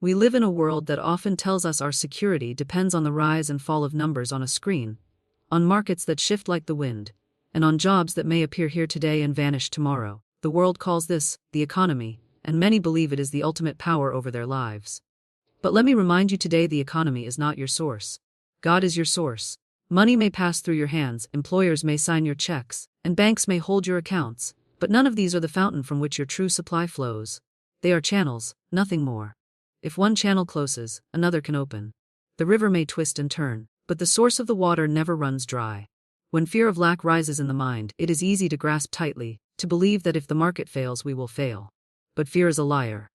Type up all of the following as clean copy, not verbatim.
We live in a world that often tells us our security depends on the rise and fall of numbers on a screen, on markets that shift like the wind, and on jobs that may appear here today and vanish tomorrow. The world calls this the economy, and many believe it is the ultimate power over their lives. But let me remind you today, the economy is not your source. God is your source. Money may pass through your hands, employers may sign your checks, and banks may hold your accounts, but none of these are the fountain from which your true supply flows. They are channels, nothing more. If one channel closes, another can open. The river may twist and turn, but the source of the water never runs dry. When fear of lack rises in the mind, it is easy to grasp tightly, to believe that if the market fails, we will fail. But fear is a liar.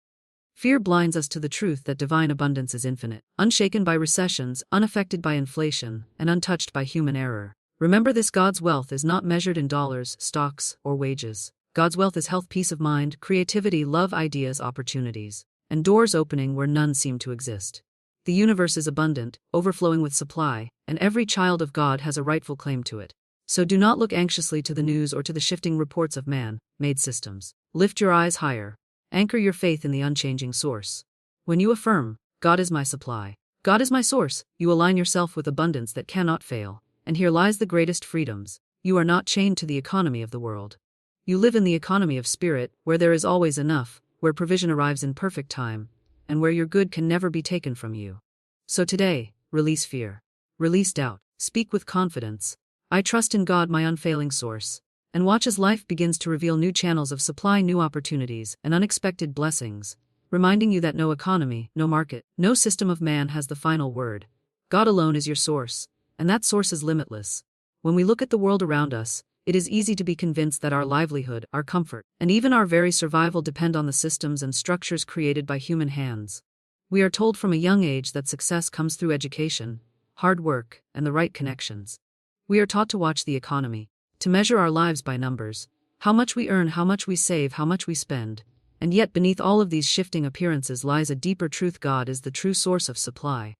Fear blinds us to the truth that divine abundance is infinite, unshaken by recessions, unaffected by inflation, and untouched by human error. Remember this: God's wealth is not measured in dollars, stocks, or wages. God's wealth is health, peace of mind, creativity, love, ideas, opportunities, and doors opening where none seem to exist. The universe is abundant, overflowing with supply, and every child of God has a rightful claim to it. So do not look anxiously to the news or to the shifting reports of man-made systems. Lift your eyes higher. Anchor your faith in the unchanging source. When you affirm, God is my supply, God is my source, you align yourself with abundance that cannot fail. And here lies the greatest freedoms. You are not chained to the economy of the world. You live in the economy of spirit, where there is always enough, where provision arrives in perfect time, and where your good can never be taken from you. So today, release fear. Release doubt. Speak with confidence. I trust in God, my unfailing source. And watch as life begins to reveal new channels of supply, new opportunities, and unexpected blessings, reminding you that no economy, no market, no system of man has the final word. God alone is your source, and that source is limitless. When we look at the world around us, it is easy to be convinced that our livelihood, our comfort, and even our very survival depend on the systems and structures created by human hands. We are told from a young age that success comes through education, hard work, and the right connections. We are taught to watch the economy, to measure our lives by numbers, how much we earn, how much we save, how much we spend. And yet beneath all of these shifting appearances lies a deeper truth: God is the true source of supply.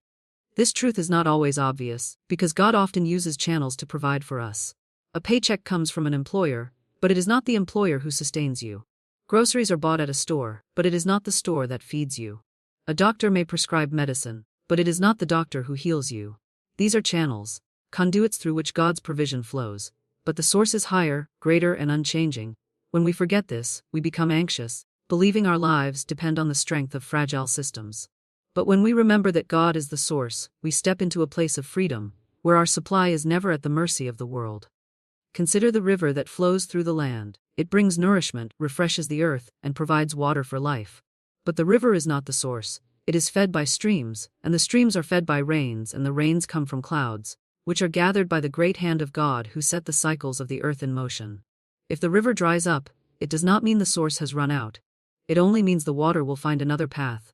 This truth is not always obvious, because God often uses channels to provide for us. A paycheck comes from an employer, but it is not the employer who sustains you. Groceries are bought at a store, but it is not the store that feeds you. A doctor may prescribe medicine, but it is not the doctor who heals you. These are channels, conduits through which God's provision flows, but the source is higher, greater, and unchanging. When we forget this, we become anxious, believing our lives depend on the strength of fragile systems. But when we remember that God is the source, we step into a place of freedom, where our supply is never at the mercy of the world. Consider the river that flows through the land. It brings nourishment, refreshes the earth, and provides water for life. But the river is not the source. It is fed by streams, and the streams are fed by rains, and the rains come from clouds, which are gathered by the great hand of God who set the cycles of the earth in motion. If the river dries up, it does not mean the source has run out. It only means the water will find another path.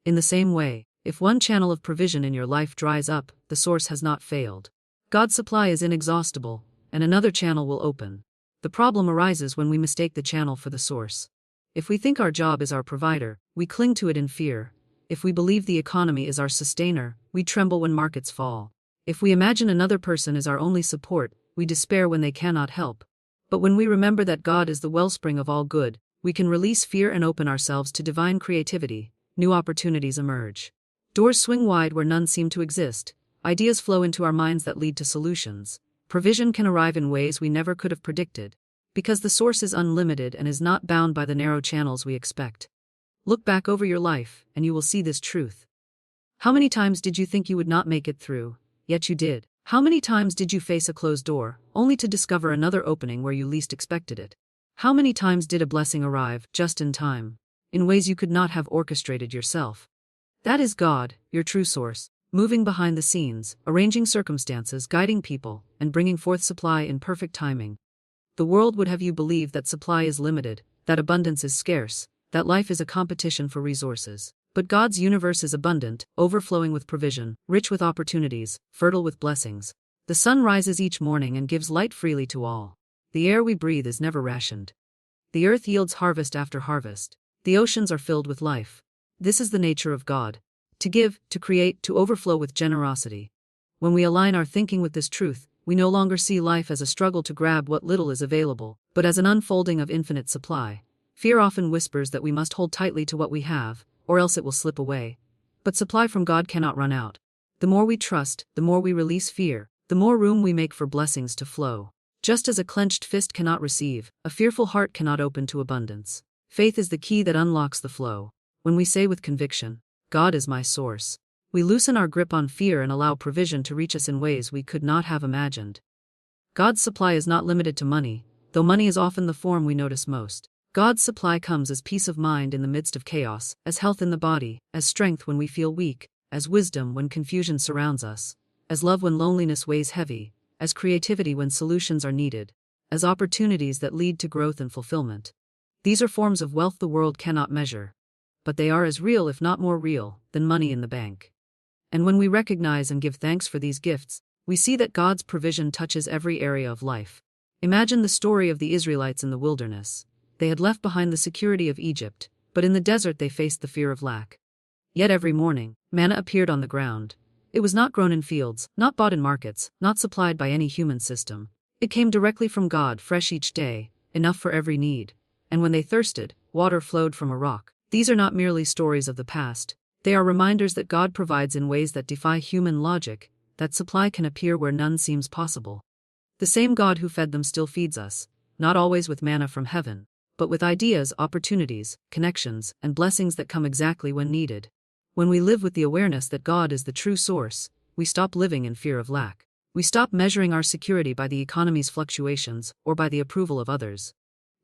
In the same way, if one channel of provision in your life dries up, the source has not failed. God's supply is inexhaustible, and another channel will open. The problem arises when we mistake the channel for the source. If we think our job is our provider, we cling to it in fear. If we believe the economy is our sustainer, we tremble when markets fall. If we imagine another person is our only support, we despair when they cannot help. But when we remember that God is the wellspring of all good, we can release fear and open ourselves to divine creativity. New opportunities emerge. Doors swing wide where none seem to exist. Ideas flow into our minds that lead to solutions. Provision can arrive in ways we never could have predicted, because the source is unlimited and is not bound by the narrow channels we expect. Look back over your life, and you will see this truth. How many times did you think you would not make it through, yet you did? How many times did you face a closed door, only to discover another opening where you least expected it? How many times did a blessing arrive, just in time, in ways you could not have orchestrated yourself? That is God, your true source, moving behind the scenes, arranging circumstances, guiding people, and bringing forth supply in perfect timing. The world would have you believe that supply is limited, that abundance is scarce, that life is a competition for resources. But God's universe is abundant, overflowing with provision, rich with opportunities, fertile with blessings. The sun rises each morning and gives light freely to all. The air we breathe is never rationed. The earth yields harvest after harvest. The oceans are filled with life. This is the nature of God: to give, to create, to overflow with generosity. When we align our thinking with this truth, we no longer see life as a struggle to grab what little is available, but as an unfolding of infinite supply. Fear often whispers that we must hold tightly to what we have, or else it will slip away. But supply from God cannot run out. The more we trust, the more we release fear, the more room we make for blessings to flow. Just as a clenched fist cannot receive, a fearful heart cannot open to abundance. Faith is the key that unlocks the flow. When we say with conviction, God is my source, we loosen our grip on fear and allow provision to reach us in ways we could not have imagined. God's supply is not limited to money, though money is often the form we notice most. God's supply comes as peace of mind in the midst of chaos, as health in the body, as strength when we feel weak, as wisdom when confusion surrounds us, as love when loneliness weighs heavy, as creativity when solutions are needed, as opportunities that lead to growth and fulfillment. These are forms of wealth the world cannot measure, but they are as real, if not more real, than money in the bank. And when we recognize and give thanks for these gifts, we see that God's provision touches every area of life. Imagine the story of the Israelites in the wilderness. They had left behind the security of Egypt, but in the desert they faced the fear of lack. Yet every morning, manna appeared on the ground. It was not grown in fields, not bought in markets, not supplied by any human system. It came directly from God, fresh each day, enough for every need. And when they thirsted, water flowed from a rock. These are not merely stories of the past. They are reminders that God provides in ways that defy human logic, that supply can appear where none seems possible. The same God who fed them still feeds us, not always with manna from heaven, but with ideas, opportunities, connections, and blessings that come exactly when needed. When we live with the awareness that God is the true source, we stop living in fear of lack. We stop measuring our security by the economy's fluctuations or by the approval of others.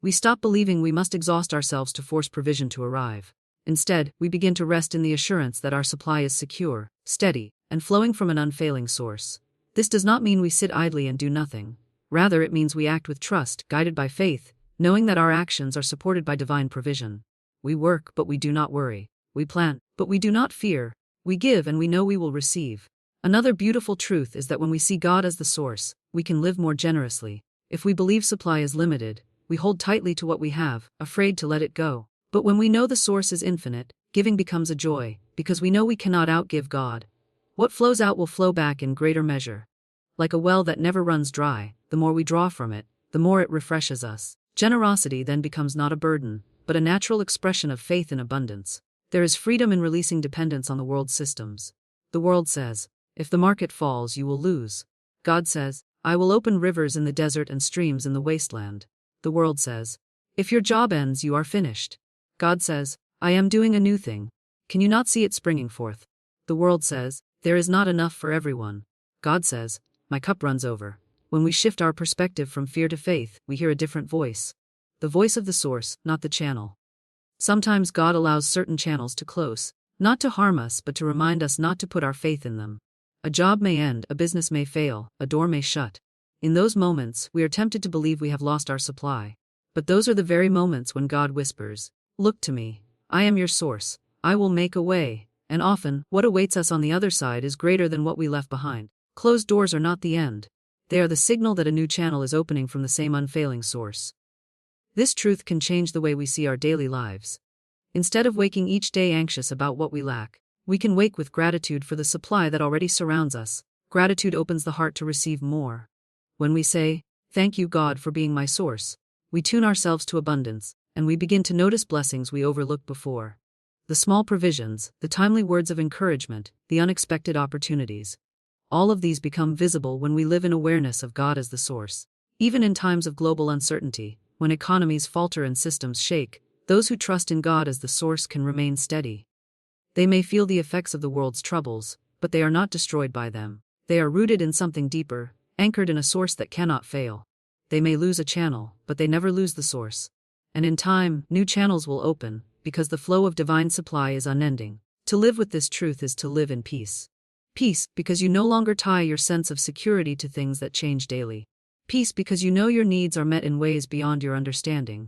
We stop believing we must exhaust ourselves to force provision to arrive. Instead, we begin to rest in the assurance that our supply is secure, steady, and flowing from an unfailing source. This does not mean we sit idly and do nothing. Rather, it means we act with trust, guided by faith, knowing that our actions are supported by divine provision. We work, but we do not worry. We plant, but we do not fear. We give, and we know we will receive. Another beautiful truth is that when we see God as the source, we can live more generously. If we believe supply is limited, we hold tightly to what we have, afraid to let it go. But when we know the source is infinite, giving becomes a joy, because we know we cannot outgive God. What flows out will flow back in greater measure. Like a well that never runs dry, the more we draw from it, the more it refreshes us. Generosity then becomes not a burden, but a natural expression of faith in abundance. There is freedom in releasing dependence on the world's systems. The world says, if the market falls, you will lose. God says, I will open rivers in the desert and streams in the wasteland. The world says, if your job ends, you are finished. God says, I am doing a new thing. Can you not see it springing forth? The world says, there is not enough for everyone. God says, my cup runs over. When we shift our perspective from fear to faith, we hear a different voice. The voice of the source, not the channel. Sometimes God allows certain channels to close, not to harm us but to remind us not to put our faith in them. A job may end, a business may fail, a door may shut. In those moments, we are tempted to believe we have lost our supply. But those are the very moments when God whispers, look to me. I am your source. I will make a way. And often, what awaits us on the other side is greater than what we left behind. Closed doors are not the end. They are the signal that a new channel is opening from the same unfailing source. This truth can change the way we see our daily lives. Instead of waking each day anxious about what we lack, we can wake with gratitude for the supply that already surrounds us. Gratitude opens the heart to receive more. When we say, thank you God for being my source, we tune ourselves to abundance, and we begin to notice blessings we overlooked before. The small provisions, the timely words of encouragement, the unexpected opportunities. All of these become visible when we live in awareness of God as the source. Even in times of global uncertainty, when economies falter and systems shake, those who trust in God as the source can remain steady. They may feel the effects of the world's troubles, but they are not destroyed by them. They are rooted in something deeper, anchored in a source that cannot fail. They may lose a channel, but they never lose the source. And in time, new channels will open, because the flow of divine supply is unending. To live with this truth is to live in peace. Peace, because you no longer tie your sense of security to things that change daily. Peace, because you know your needs are met in ways beyond your understanding.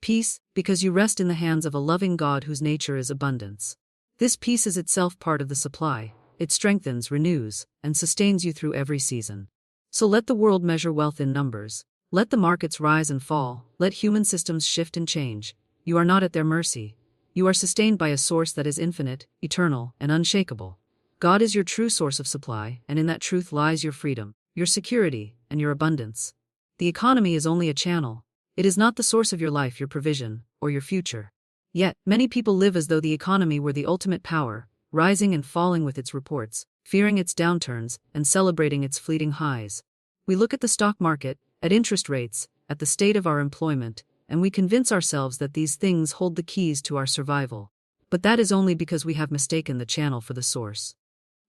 Peace, because you rest in the hands of a loving God whose nature is abundance. This peace is itself part of the supply. It strengthens, renews, and sustains you through every season. So let the world measure wealth in numbers. Let the markets rise and fall. Let human systems shift and change. You are not at their mercy. You are sustained by a source that is infinite, eternal, and unshakable. God is your true source of supply, and in that truth lies your freedom, your security, and your abundance. The economy is only a channel. It is not the source of your life, your provision, or your future. Yet, many people live as though the economy were the ultimate power, rising and falling with its reports, fearing its downturns, and celebrating its fleeting highs. We look at the stock market, at interest rates, at the state of our employment, and we convince ourselves that these things hold the keys to our survival. But that is only because we have mistaken the channel for the source.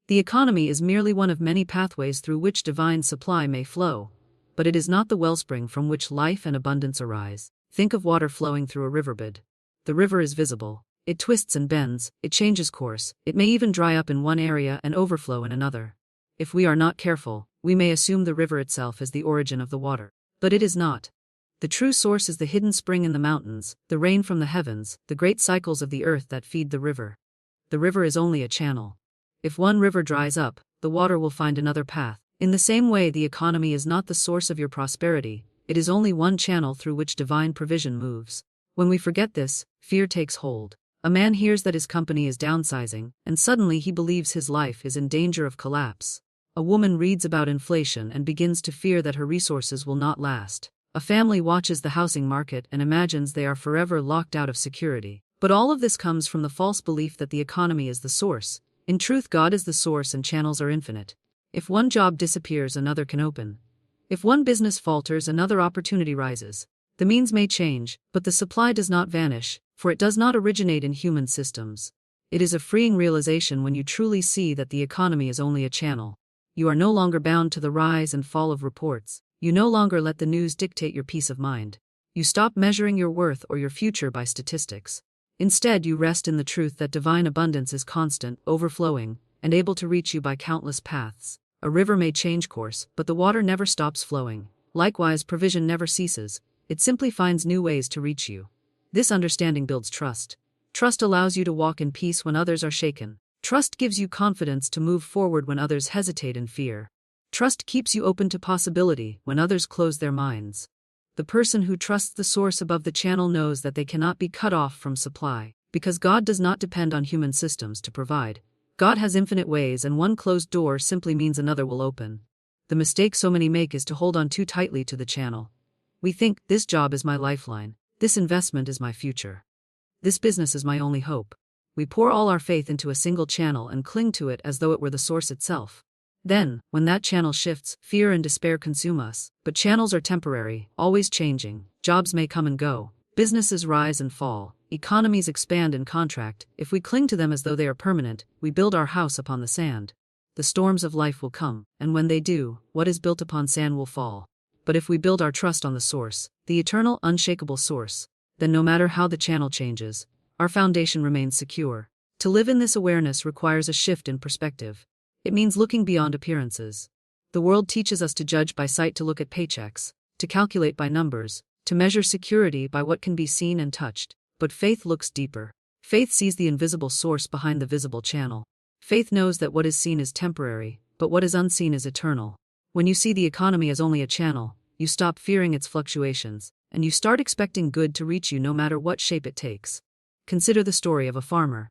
The economy is merely one of many pathways through which divine supply may flow, but it is not the wellspring from which life and abundance arise. Think of water flowing through a riverbed. The river is visible. It twists and bends, it changes course, it may even dry up in one area and overflow in another. If we are not careful, we may assume the river itself is the origin of the water. But it is not. The true source is the hidden spring in the mountains, the rain from the heavens, the great cycles of the earth that feed the river. The river is only a channel. If one river dries up, the water will find another path. In the same way, the economy is not the source of your prosperity, it is only one channel through which divine provision moves. When we forget this, fear takes hold. A man hears that his company is downsizing, and suddenly he believes his life is in danger of collapse. A woman reads about inflation and begins to fear that her resources will not last. A family watches the housing market and imagines they are forever locked out of security. But all of this comes from the false belief that the economy is the source. In truth, God is the source and channels are infinite. If one job disappears, another can open. If one business falters, another opportunity rises. The means may change, but the supply does not vanish, for it does not originate in human systems. It is a freeing realization when you truly see that the economy is only a channel. You are no longer bound to the rise and fall of reports. You no longer let the news dictate your peace of mind. You stop measuring your worth or your future by statistics. Instead, you rest in the truth that divine abundance is constant, overflowing, and able to reach you by countless paths. A river may change course, but the water never stops flowing. Likewise, provision never ceases. It simply finds new ways to reach you. This understanding builds trust. Trust allows you to walk in peace when others are shaken. Trust gives you confidence to move forward when others hesitate in fear. Trust keeps you open to possibility when others close their minds. The person who trusts the source above the channel knows that they cannot be cut off from supply, because God does not depend on human systems to provide. God has infinite ways, and one closed door simply means another will open. The mistake so many make is to hold on too tightly to the channel. We think, this job is my lifeline, this investment is my future, this business is my only hope. We pour all our faith into a single channel and cling to it as though it were the source itself. Then, when that channel shifts, fear and despair consume us. But channels are temporary, always changing. Jobs may come and go. Businesses rise and fall. Economies expand and contract. If we cling to them as though they are permanent, we build our house upon the sand. The storms of life will come, and when they do, what is built upon sand will fall. But if we build our trust on the source, the eternal, unshakable source, then no matter how the channel changes, our foundation remains secure. To live in this awareness requires a shift in perspective. It means looking beyond appearances. The world teaches us to judge by sight, to look at paychecks, to calculate by numbers, to measure security by what can be seen and touched. But faith looks deeper. Faith sees the invisible source behind the visible channel. Faith knows that what is seen is temporary, but what is unseen is eternal. When you see the economy as only a channel, you stop fearing its fluctuations, and you start expecting good to reach you no matter what shape it takes. Consider the story of a farmer.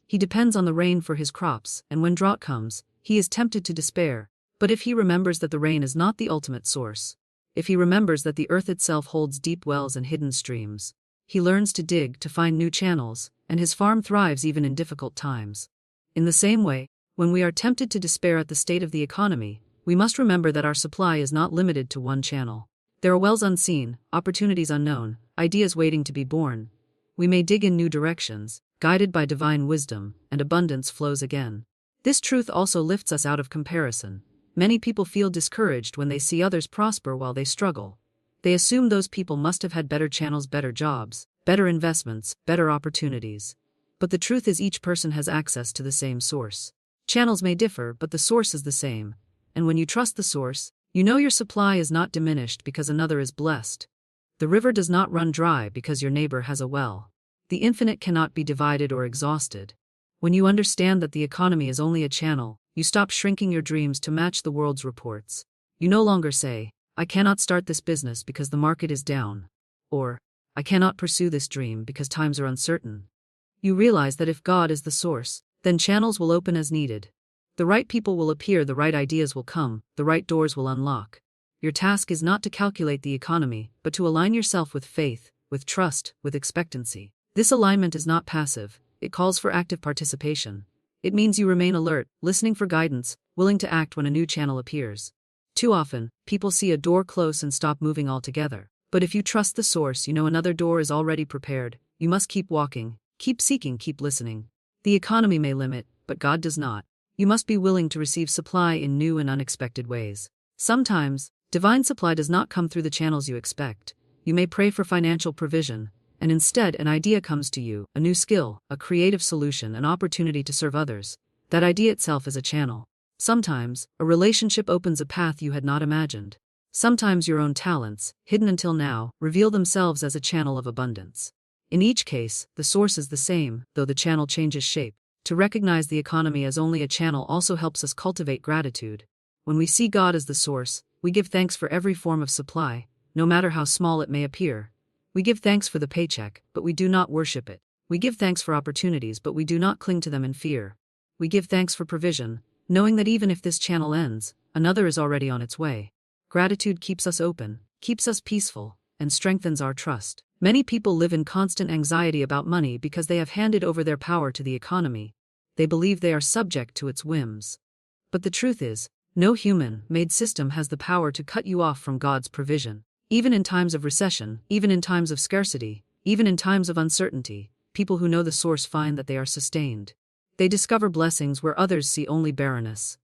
He depends on the rain for his crops, and when drought comes, he is tempted to despair. But if he remembers that the rain is not the ultimate source, if he remembers that the earth itself holds deep wells and hidden streams, he learns to dig to find new channels, and his farm thrives even in difficult times. In the same way, when we are tempted to despair at the state of the economy, we must remember that our supply is not limited to one channel. There are wells unseen, opportunities unknown, ideas waiting to be born. We may dig in new directions, guided by divine wisdom, and abundance flows again. This truth also lifts us out of comparison. Many people feel discouraged when they see others prosper while they struggle. They assume those people must have had better channels, better jobs, better investments, better opportunities. But the truth is, each person has access to the same source. Channels may differ, but the source is the same. And when you trust the source, you know your supply is not diminished because another is blessed. The river does not run dry because your neighbor has a well. The infinite cannot be divided or exhausted. When you understand that the economy is only a channel, you stop shrinking your dreams to match the world's reports. You no longer say, I cannot start this business because the market is down. Or, I cannot pursue this dream because times are uncertain. You realize that if God is the source, then channels will open as needed. The right people will appear, the right ideas will come, the right doors will unlock. Your task is not to calculate the economy, but to align yourself with faith, with trust, with expectancy. This alignment is not passive, it calls for active participation. It means you remain alert, listening for guidance, willing to act when a new channel appears. Too often, people see a door close and stop moving altogether. But if you trust the source, you know another door is already prepared. You must keep walking, keep seeking, keep listening. The economy may limit, but God does not. You must be willing to receive supply in new and unexpected ways. Sometimes, divine supply does not come through the channels you expect. You may pray for financial provision, and instead an idea comes to you, a new skill, a creative solution, an opportunity to serve others. That idea itself is a channel. Sometimes, a relationship opens a path you had not imagined. Sometimes your own talents, hidden until now, reveal themselves as a channel of abundance. In each case, the source is the same, though the channel changes shape. To recognize the economy as only a channel also helps us cultivate gratitude. When we see God as the source, we give thanks for every form of supply, no matter how small it may appear. We give thanks for the paycheck, but we do not worship it. We give thanks for opportunities, but we do not cling to them in fear. We give thanks for provision, knowing that even if this channel ends, another is already on its way. Gratitude keeps us open, keeps us peaceful, and strengthens our trust. Many people live in constant anxiety about money because they have handed over their power to the economy. They believe they are subject to its whims. But the truth is, no human-made system has the power to cut you off from God's provision. Even in times of recession, even in times of scarcity, even in times of uncertainty, people who know the source find that they are sustained. They discover blessings where others see only barrenness.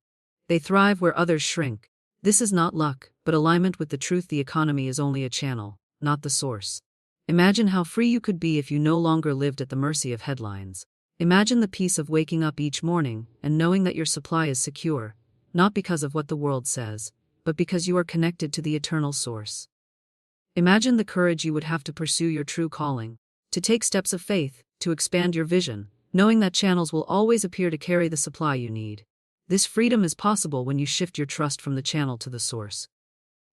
They thrive where others shrink. This is not luck, but alignment with the truth. The economy is only a channel, not the source. Imagine how free you could be if you no longer lived at the mercy of headlines. Imagine the peace of waking up each morning and knowing that your supply is secure, not because of what the world says, but because you are connected to the eternal source. Imagine the courage you would have to pursue your true calling, to take steps of faith, to expand your vision, knowing that channels will always appear to carry the supply you need. This freedom is possible when you shift your trust from the channel to the source.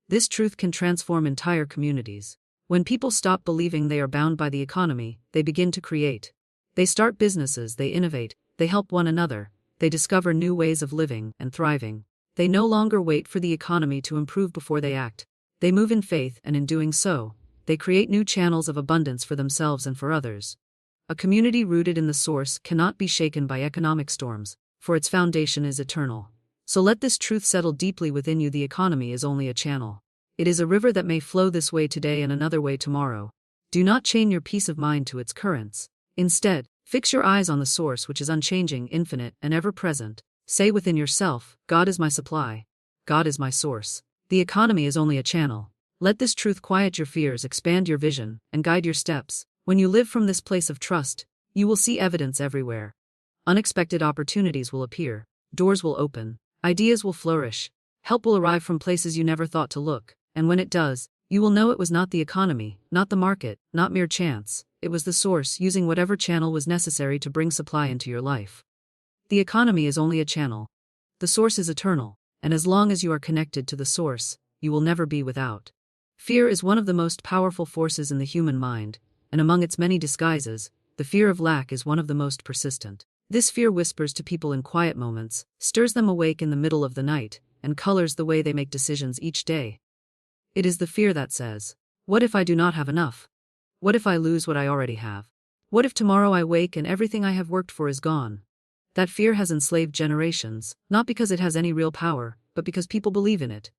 This truth can transform entire communities. When people stop believing they are bound by the economy, they begin to create. They start businesses, they innovate, they help one another, they discover new ways of living and thriving. They no longer wait for the economy to improve before they act. They move in faith, and in doing so, they create new channels of abundance for themselves and for others. A community rooted in the source cannot be shaken by economic storms, for its foundation is eternal. So let this truth settle deeply within you. The economy is only a channel. It is a river that may flow this way today and another way tomorrow. Do not chain your peace of mind to its currents. Instead, fix your eyes on the source, which is unchanging, infinite, and ever-present. Say within yourself, God is my supply. God is my source. The economy is only a channel. Let this truth quiet your fears, expand your vision, and guide your steps. When you live from this place of trust, you will see evidence everywhere. Unexpected opportunities will appear, doors will open, ideas will flourish, help will arrive from places you never thought to look, and when it does, you will know it was not the economy, not the market, not mere chance. It was the source using whatever channel was necessary to bring supply into your life. The economy is only a channel. The source is eternal, and as long as you are connected to the source, you will never be without. Fear is one of the most powerful forces in the human mind, and among its many disguises, the fear of lack is one of the most persistent. This fear whispers to people in quiet moments, stirs them awake in the middle of the night, and colors the way they make decisions each day. It is the fear that says, "What if I do not have enough? What if I lose what I already have? What if tomorrow I wake and everything I have worked for is gone?" That fear has enslaved generations, not because it has any real power, but because people believe in it.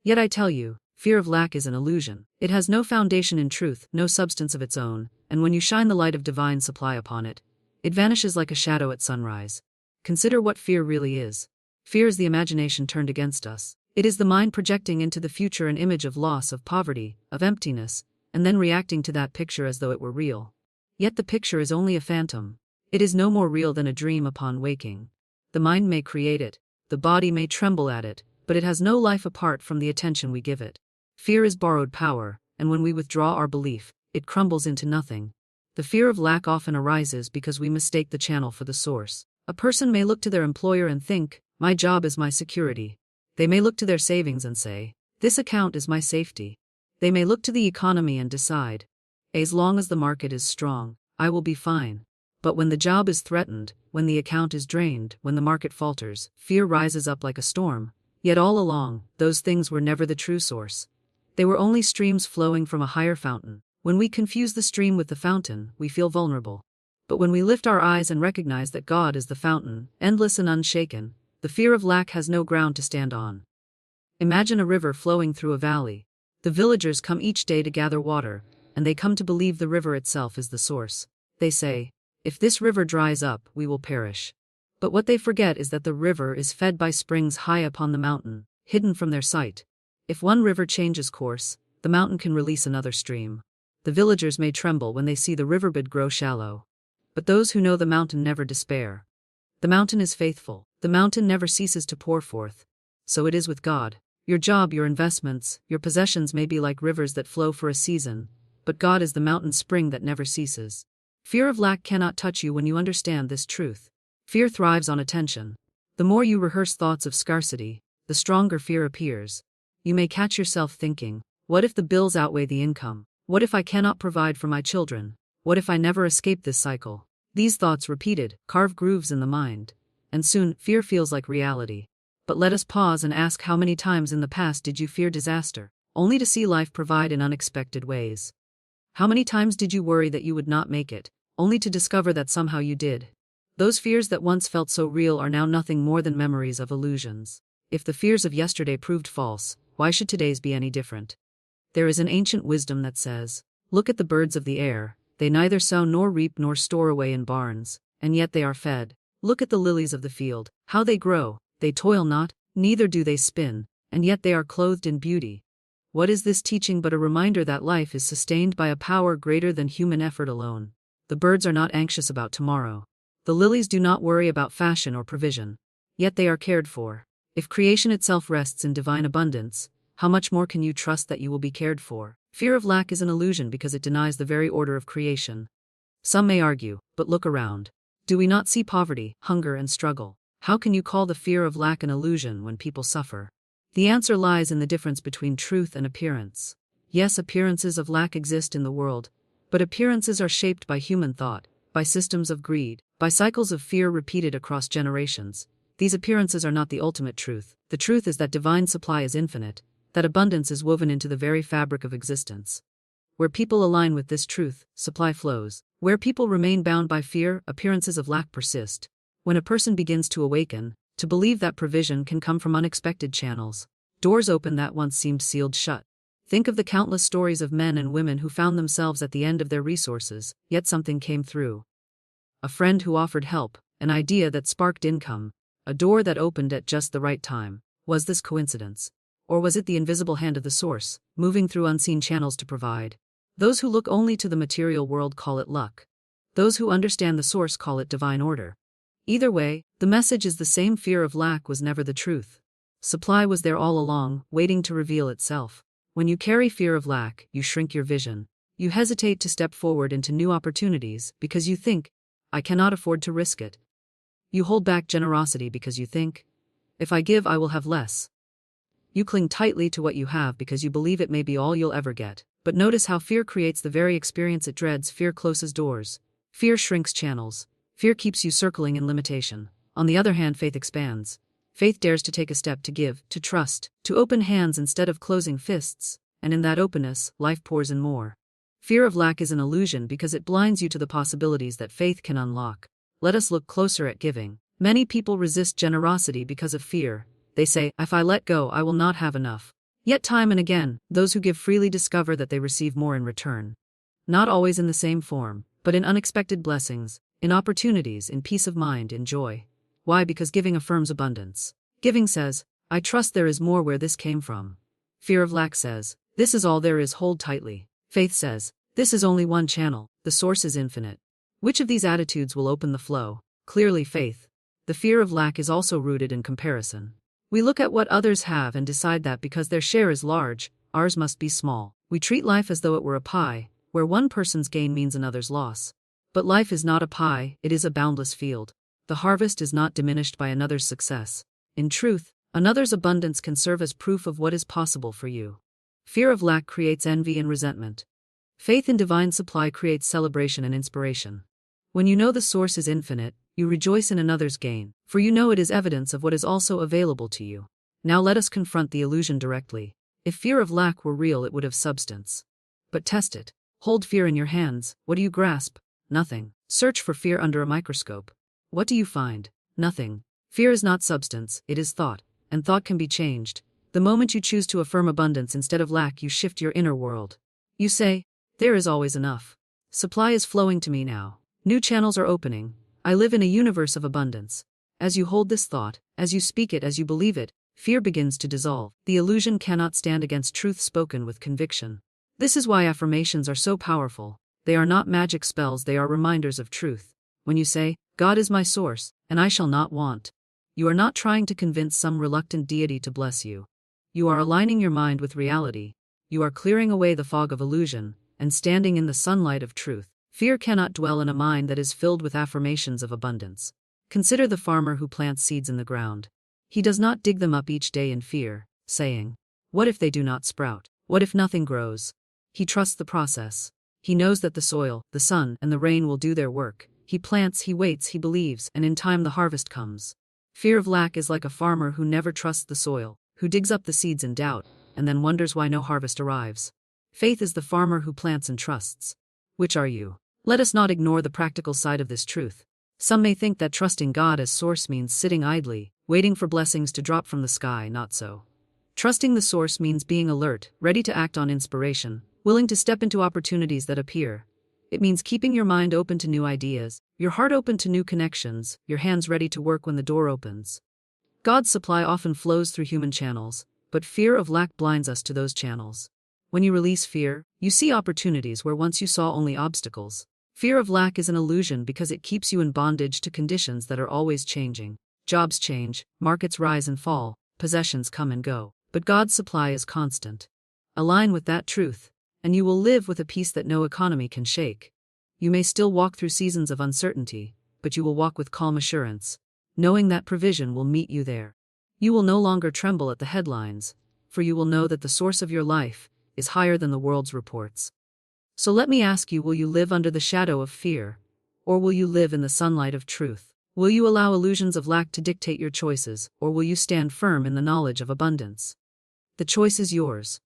Yet I tell you, fear of lack is an illusion. It has no foundation in truth, no substance of its own, and when you shine the light of divine supply upon it, it vanishes like a shadow at sunrise. Consider what fear really is. Fear is the imagination turned against us. It is the mind projecting into the future an image of loss, of poverty, of emptiness, and then reacting to that picture as though it were real. Yet the picture is only a phantom. It is no more real than a dream upon waking. The mind may create it, the body may tremble at it, but it has no life apart from the attention we give it. Fear is borrowed power, and when we withdraw our belief, it crumbles into nothing. The fear of lack often arises because we mistake the channel for the source. A person may look to their employer and think, "My job is my security." They may look to their savings and say, "This account is my safety." They may look to the economy and decide, "As long as the market is strong, I will be fine." But when the job is threatened, when the account is drained, when the market falters, fear rises up like a storm. Yet all along, those things were never the true source. They were only streams flowing from a higher fountain. When we confuse the stream with the fountain, we feel vulnerable. But when we lift our eyes and recognize that God is the fountain, endless and unshaken, the fear of lack has no ground to stand on. Imagine a river flowing through a valley. The villagers come each day to gather water, and they come to believe the river itself is the source. They say, "If this river dries up, we will perish." But what they forget is that the river is fed by springs high upon the mountain, hidden from their sight. If one river changes course, the mountain can release another stream. The villagers may tremble when they see the riverbed grow shallow. But those who know the mountain never despair. The mountain is faithful. The mountain never ceases to pour forth. So it is with God. Your job, your investments, your possessions may be like rivers that flow for a season, but God is the mountain spring that never ceases. Fear of lack cannot touch you when you understand this truth. Fear thrives on attention. The more you rehearse thoughts of scarcity, the stronger fear appears. You may catch yourself thinking, what if the bills outweigh the income? What if I cannot provide for my children? What if I never escape this cycle? These thoughts repeated, carve grooves in the mind. And soon, fear feels like reality. But let us pause and ask, how many times in the past did you fear disaster, only to see life provide in unexpected ways? How many times did you worry that you would not make it, only to discover that somehow you did? Those fears that once felt so real are now nothing more than memories of illusions. If the fears of yesterday proved false, why should today's be any different? There is an ancient wisdom that says, "Look at the birds of the air, they neither sow nor reap nor store away in barns, and yet they are fed. Look at the lilies of the field, how they grow. They toil not, neither do they spin, and yet they are clothed in beauty." What is this teaching but a reminder that life is sustained by a power greater than human effort alone? The birds are not anxious about tomorrow. The lilies do not worry about fashion or provision. Yet they are cared for. If creation itself rests in divine abundance, how much more can you trust that you will be cared for? Fear of lack is an illusion because it denies the very order of creation. Some may argue, but look around. Do we not see poverty, hunger, and struggle? How can you call the fear of lack an illusion when people suffer? The answer lies in the difference between truth and appearance. Yes, appearances of lack exist in the world, but appearances are shaped by human thought, by systems of greed, by cycles of fear repeated across generations. These appearances are not the ultimate truth. The truth is that divine supply is infinite, that abundance is woven into the very fabric of existence. Where people align with this truth, supply flows. Where people remain bound by fear, appearances of lack persist. When a person begins to awaken, to believe that provision can come from unexpected channels, doors open that once seemed sealed shut. Think of the countless stories of men and women who found themselves at the end of their resources, yet something came through. A friend who offered help, an idea that sparked income, a door that opened at just the right time. Was this coincidence? Or was it the invisible hand of the source, moving through unseen channels to provide? Those who look only to the material world call it luck. Those who understand the source call it divine order. Either way, the message is the same: fear of lack was never the truth. Supply was there all along, waiting to reveal itself. When you carry fear of lack, you shrink your vision. You hesitate to step forward into new opportunities because you think, "I cannot afford to risk it." You hold back generosity because you think, "If I give, I will have less." You cling tightly to what you have because you believe it may be all you'll ever get. But notice how fear creates the very experience it dreads. Fear closes doors. Fear shrinks channels. Fear keeps you circling in limitation. On the other hand, faith expands. Faith dares to take a step, to give, to trust, to open hands instead of closing fists, and in that openness, life pours in more. Fear of lack is an illusion because it blinds you to the possibilities that faith can unlock. Let us look closer at giving. Many people resist generosity because of fear. They say, "If I let go, I will not have enough." Yet time and again, those who give freely discover that they receive more in return. Not always in the same form, but in unexpected blessings, in opportunities, in peace of mind, in joy. Why? Because giving affirms abundance. Giving says, "I trust there is more where this came from." Fear of lack says, "This is all there is, hold tightly." Faith says, "This is only one channel, the source is infinite." Which of these attitudes will open the flow? Clearly faith. The fear of lack is also rooted in comparison. We look at what others have and decide that because their share is large, ours must be small. We treat life as though it were a pie, where one person's gain means another's loss. But life is not a pie, it is a boundless field. The harvest is not diminished by another's success. In truth, another's abundance can serve as proof of what is possible for you. Fear of lack creates envy and resentment. Faith in divine supply creates celebration and inspiration. When you know the source is infinite, you rejoice in another's gain, for you know it is evidence of what is also available to you. Now let us confront the illusion directly. If fear of lack were real, it would have substance. But test it. Hold fear in your hands. What do you grasp? Nothing. Search for fear under a microscope. What do you find? Nothing. Fear is not substance, it is thought, and thought can be changed. The moment you choose to affirm abundance instead of lack, you shift your inner world. You say, there is always enough. Supply is flowing to me now. New channels are opening. I live in a universe of abundance. As you hold this thought, as you speak it, as you believe it, fear begins to dissolve. The illusion cannot stand against truth spoken with conviction. This is why affirmations are so powerful. They are not magic spells, they are reminders of truth. When you say, God is my source, and I shall not want, you are not trying to convince some reluctant deity to bless you. You are aligning your mind with reality. You are clearing away the fog of illusion, and standing in the sunlight of truth. Fear cannot dwell in a mind that is filled with affirmations of abundance. Consider the farmer who plants seeds in the ground. He does not dig them up each day in fear, saying, what if they do not sprout? What if nothing grows? He trusts the process. He knows that the soil, the sun, and the rain will do their work. He plants, he waits, he believes, and in time the harvest comes. Fear of lack is like a farmer who never trusts the soil, who digs up the seeds in doubt, and then wonders why no harvest arrives. Faith is the farmer who plants and trusts. Which are you? Let us not ignore the practical side of this truth. Some may think that trusting God as source means sitting idly, waiting for blessings to drop from the sky. Not so. Trusting the source means being alert, ready to act on inspiration, willing to step into opportunities that appear. It means keeping your mind open to new ideas, your heart open to new connections, your hands ready to work when the door opens. God's supply often flows through human channels, but fear of lack blinds us to those channels. When you release fear, you see opportunities where once you saw only obstacles. Fear of lack is an illusion because it keeps you in bondage to conditions that are always changing. Jobs change, markets rise and fall, possessions come and go, but God's supply is constant. Align with that truth, and you will live with a peace that no economy can shake. You may still walk through seasons of uncertainty, but you will walk with calm assurance, knowing that provision will meet you there. You will no longer tremble at the headlines, for you will know that the source of your life is higher than the world's reports. So let me ask you, will you live under the shadow of fear, or will you live in the sunlight of truth? Will you allow illusions of lack to dictate your choices, or will you stand firm in the knowledge of abundance? The choice is yours.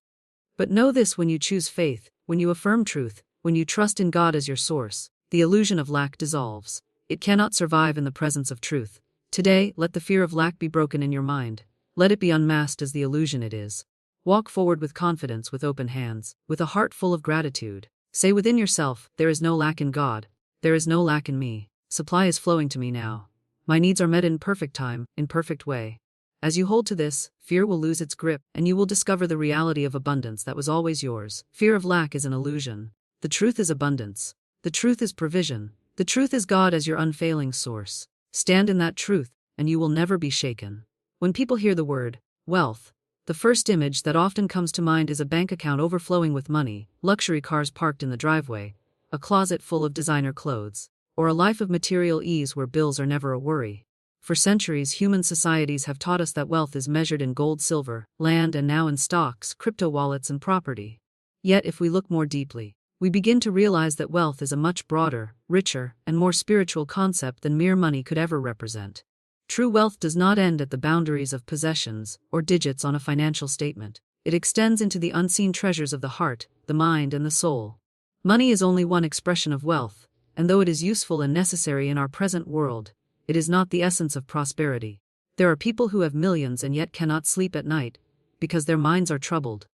But know this: when you choose faith, when you affirm truth, when you trust in God as your source, the illusion of lack dissolves. It cannot survive in the presence of truth. Today, let the fear of lack be broken in your mind. Let it be unmasked as the illusion it is. Walk forward with confidence, with open hands, with a heart full of gratitude. Say within yourself, there is no lack in God. There is no lack in me. Supply is flowing to me now. My needs are met in perfect time, in perfect way. As you hold to this, fear will lose its grip, and you will discover the reality of abundance that was always yours. Fear of lack is an illusion. The truth is abundance. The truth is provision. The truth is God as your unfailing source. Stand in that truth, and you will never be shaken. When people hear the word wealth, the first image that often comes to mind is a bank account overflowing with money, luxury cars parked in the driveway, a closet full of designer clothes, or a life of material ease where bills are never a worry. For centuries, human societies have taught us that wealth is measured in gold, silver, land, and now in stocks, crypto wallets, and property. Yet, if we look more deeply, we begin to realize that wealth is a much broader, richer, and more spiritual concept than mere money could ever represent. True wealth does not end at the boundaries of possessions or digits on a financial statement. It extends into the unseen treasures of the heart, the mind, and the soul. Money is only one expression of wealth, and though it is useful and necessary in our present world, it is not the essence of prosperity. There are people who have millions and yet cannot sleep at night because their minds are troubled.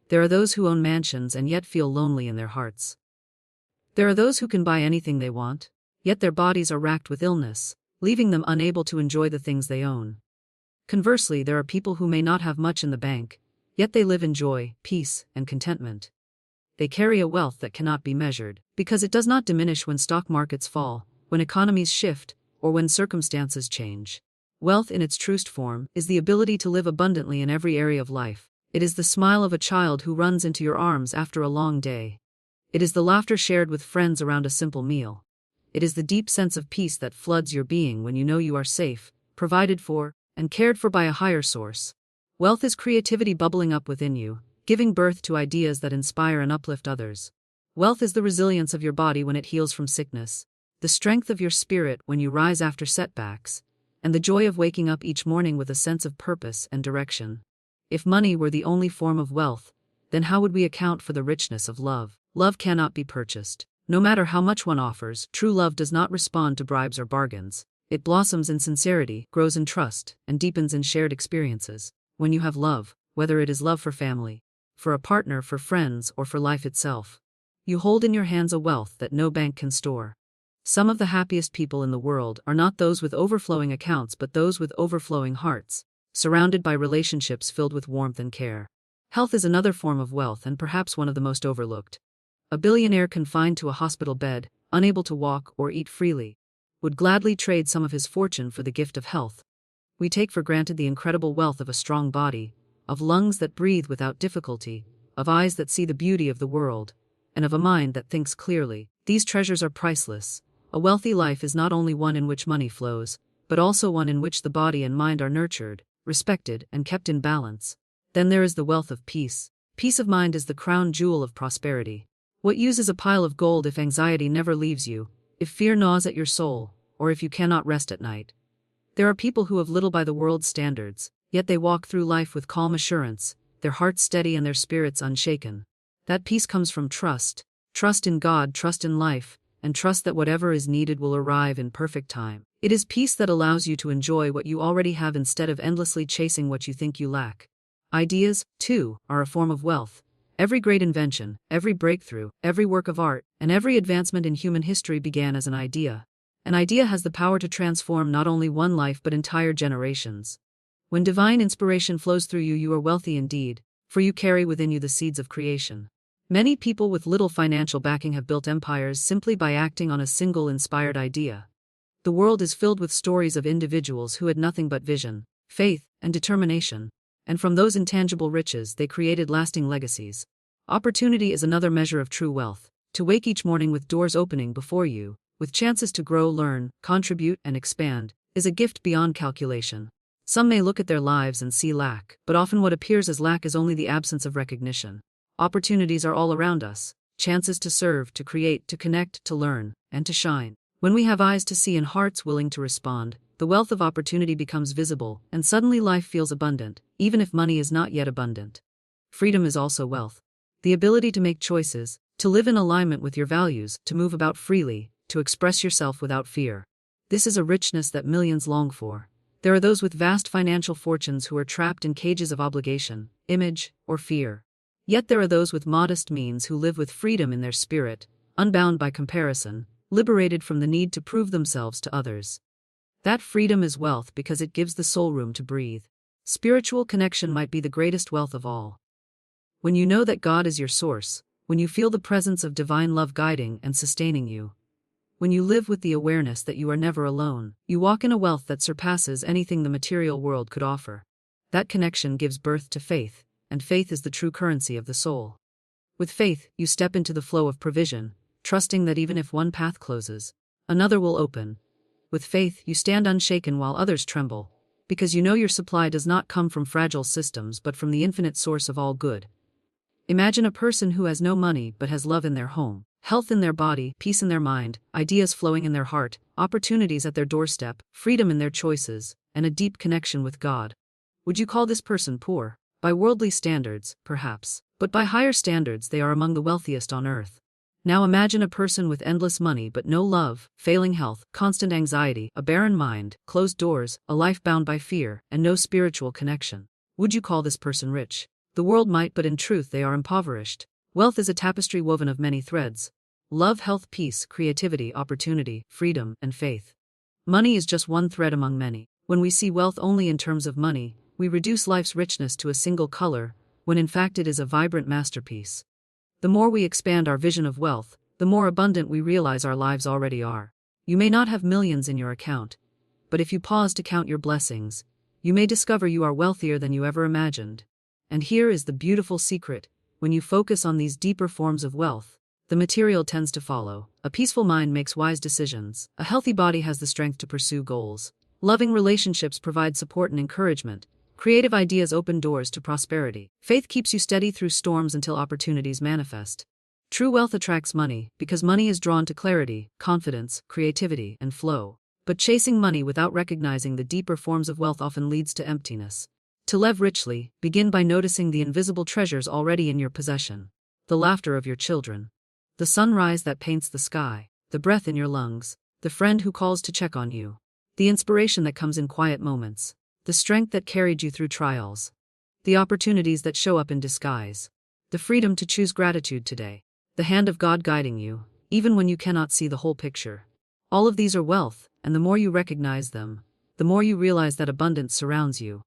There are those who own mansions and yet feel lonely in their hearts. There are those who can buy anything they want, yet their bodies are racked with illness, leaving them unable to enjoy the things they own. Conversely, there are people who may not have much in the bank, yet they live in joy, peace, and contentment. They carry a wealth that cannot be measured, because it does not diminish when stock markets fall, when economies shift, or when circumstances change. Wealth in its truest form is the ability to live abundantly in every area of life. It is the smile of a child who runs into your arms after a long day. It is the laughter shared with friends around a simple meal. It is the deep sense of peace that floods your being when you know you are safe, provided for, and cared for by a higher source. Wealth is creativity bubbling up within you, giving birth to ideas that inspire and uplift others. Wealth is the resilience of your body when it heals from sickness, the strength of your spirit when you rise after setbacks, and the joy of waking up each morning with a sense of purpose and direction. If money were the only form of wealth, then how would we account for the richness of love? Love cannot be purchased. No matter how much one offers, true love does not respond to bribes or bargains. It blossoms in sincerity, grows in trust, and deepens in shared experiences. When you have love, whether it is love for family, for a partner, for friends, or for life itself, you hold in your hands a wealth that no bank can store. Some of the happiest people in the world are not those with overflowing accounts but those with overflowing hearts, surrounded by relationships filled with warmth and care. Health is another form of wealth and perhaps one of the most overlooked. A billionaire confined to a hospital bed, unable to walk or eat freely, would gladly trade some of his fortune for the gift of health. We take for granted the incredible wealth of a strong body, of lungs that breathe without difficulty, of eyes that see the beauty of the world, and of a mind that thinks clearly. These treasures are priceless. A wealthy life is not only one in which money flows, but also one in which the body and mind are nurtured, respected, and kept in balance. Then there is the wealth of peace. Peace of mind is the crown jewel of prosperity. What use is a pile of gold if anxiety never leaves you, if fear gnaws at your soul, or if you cannot rest at night? There are people who have little by the world's standards, yet they walk through life with calm assurance, their hearts steady and their spirits unshaken. That peace comes from trust in God, trust in life, and trust that whatever is needed will arrive in perfect time. It is peace that allows you to enjoy what you already have instead of endlessly chasing what you think you lack. Ideas, too, are a form of wealth. Every great invention, every breakthrough, every work of art, and every advancement in human history began as an idea. An idea has the power to transform not only one life but entire generations. When divine inspiration flows through you, you are wealthy indeed, for you carry within you the seeds of creation. Many people with little financial backing have built empires simply by acting on a single inspired idea. The world is filled with stories of individuals who had nothing but vision, faith, and determination, and from those intangible riches they created lasting legacies. Opportunity is another measure of true wealth. To wake each morning with doors opening before you, with chances to grow, learn, contribute, and expand, is a gift beyond calculation. Some may look at their lives and see lack, but often what appears as lack is only the absence of recognition. Opportunities are all around us, chances to serve, to create, to connect, to learn, and to shine. When we have eyes to see and hearts willing to respond, the wealth of opportunity becomes visible, and suddenly life feels abundant, even if money is not yet abundant. Freedom is also wealth. The ability to make choices, to live in alignment with your values, to move about freely, to express yourself without fear. This is a richness that millions long for. There are those with vast financial fortunes who are trapped in cages of obligation, image, or fear. Yet there are those with modest means who live with freedom in their spirit, unbound by comparison, liberated from the need to prove themselves to others. That freedom is wealth because it gives the soul room to breathe. Spiritual connection might be the greatest wealth of all. When you know that God is your source, when you feel the presence of divine love guiding and sustaining you, when you live with the awareness that you are never alone, you walk in a wealth that surpasses anything the material world could offer. That connection gives birth to faith, and faith is the true currency of the soul. With faith, you step into the flow of provision, trusting that even if one path closes, another will open. With faith, you stand unshaken while others tremble, because you know your supply does not come from fragile systems but from the infinite source of all good. Imagine a person who has no money but has love in their home, health in their body, peace in their mind, ideas flowing in their heart, opportunities at their doorstep, freedom in their choices, and a deep connection with God. Would you call this person poor? By worldly standards, perhaps, but by higher standards they are among the wealthiest on earth. Now imagine a person with endless money but no love, failing health, constant anxiety, a barren mind, closed doors, a life bound by fear, and no spiritual connection. Would you call this person rich? The world might, but in truth they are impoverished. Wealth is a tapestry woven of many threads. Love, health, peace, creativity, opportunity, freedom, and faith. Money is just one thread among many. When we see wealth only in terms of money, we reduce life's richness to a single color, when in fact it is a vibrant masterpiece. The more we expand our vision of wealth, the more abundant we realize our lives already are. You may not have millions in your account, but if you pause to count your blessings, you may discover you are wealthier than you ever imagined. And here is the beautiful secret: when you focus on these deeper forms of wealth, the material tends to follow. A peaceful mind makes wise decisions. A healthy body has the strength to pursue goals. Loving relationships provide support and encouragement. Creative ideas open doors to prosperity. Faith keeps you steady through storms until opportunities manifest. True wealth attracts money, because money is drawn to clarity, confidence, creativity, and flow. But chasing money without recognizing the deeper forms of wealth often leads to emptiness. To live richly, begin by noticing the invisible treasures already in your possession. The laughter of your children. The sunrise that paints the sky, the breath in your lungs, the friend who calls to check on you, the inspiration that comes in quiet moments, the strength that carried you through trials, the opportunities that show up in disguise, the freedom to choose gratitude today, the hand of God guiding you, even when you cannot see the whole picture. All of these are wealth, and the more you recognize them, the more you realize that abundance surrounds you.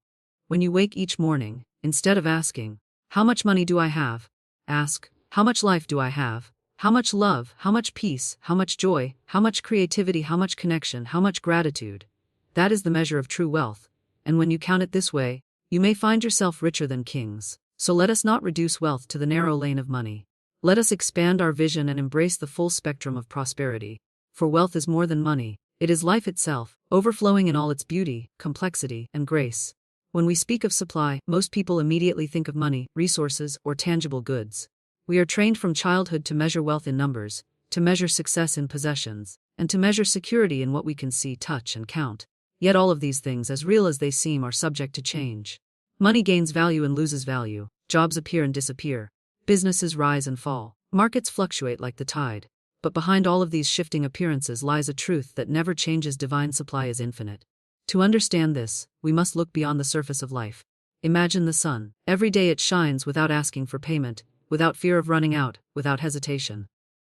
When you wake each morning, instead of asking, "How much money do I have?" ask, "How much life do I have? How much love, how much peace, how much joy, how much creativity, how much connection, how much gratitude?" That is the measure of true wealth, and when you count it this way, you may find yourself richer than kings. So let us not reduce wealth to the narrow lane of money. Let us expand our vision and embrace the full spectrum of prosperity. For wealth is more than money, it is life itself, overflowing in all its beauty, complexity, and grace. When we speak of supply, most people immediately think of money, resources, or tangible goods. We are trained from childhood to measure wealth in numbers, to measure success in possessions, and to measure security in what we can see, touch, and count. Yet all of these things, as real as they seem, are subject to change. Money gains value and loses value, jobs appear and disappear, businesses rise and fall, markets fluctuate like the tide. But behind all of these shifting appearances lies a truth that never changes: divine supply is infinite. To understand this, we must look beyond the surface of life. Imagine the sun. Every day it shines without asking for payment, without fear of running out, without hesitation.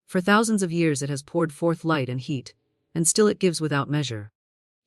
For thousands of years it has poured forth light and heat, and still it gives without measure.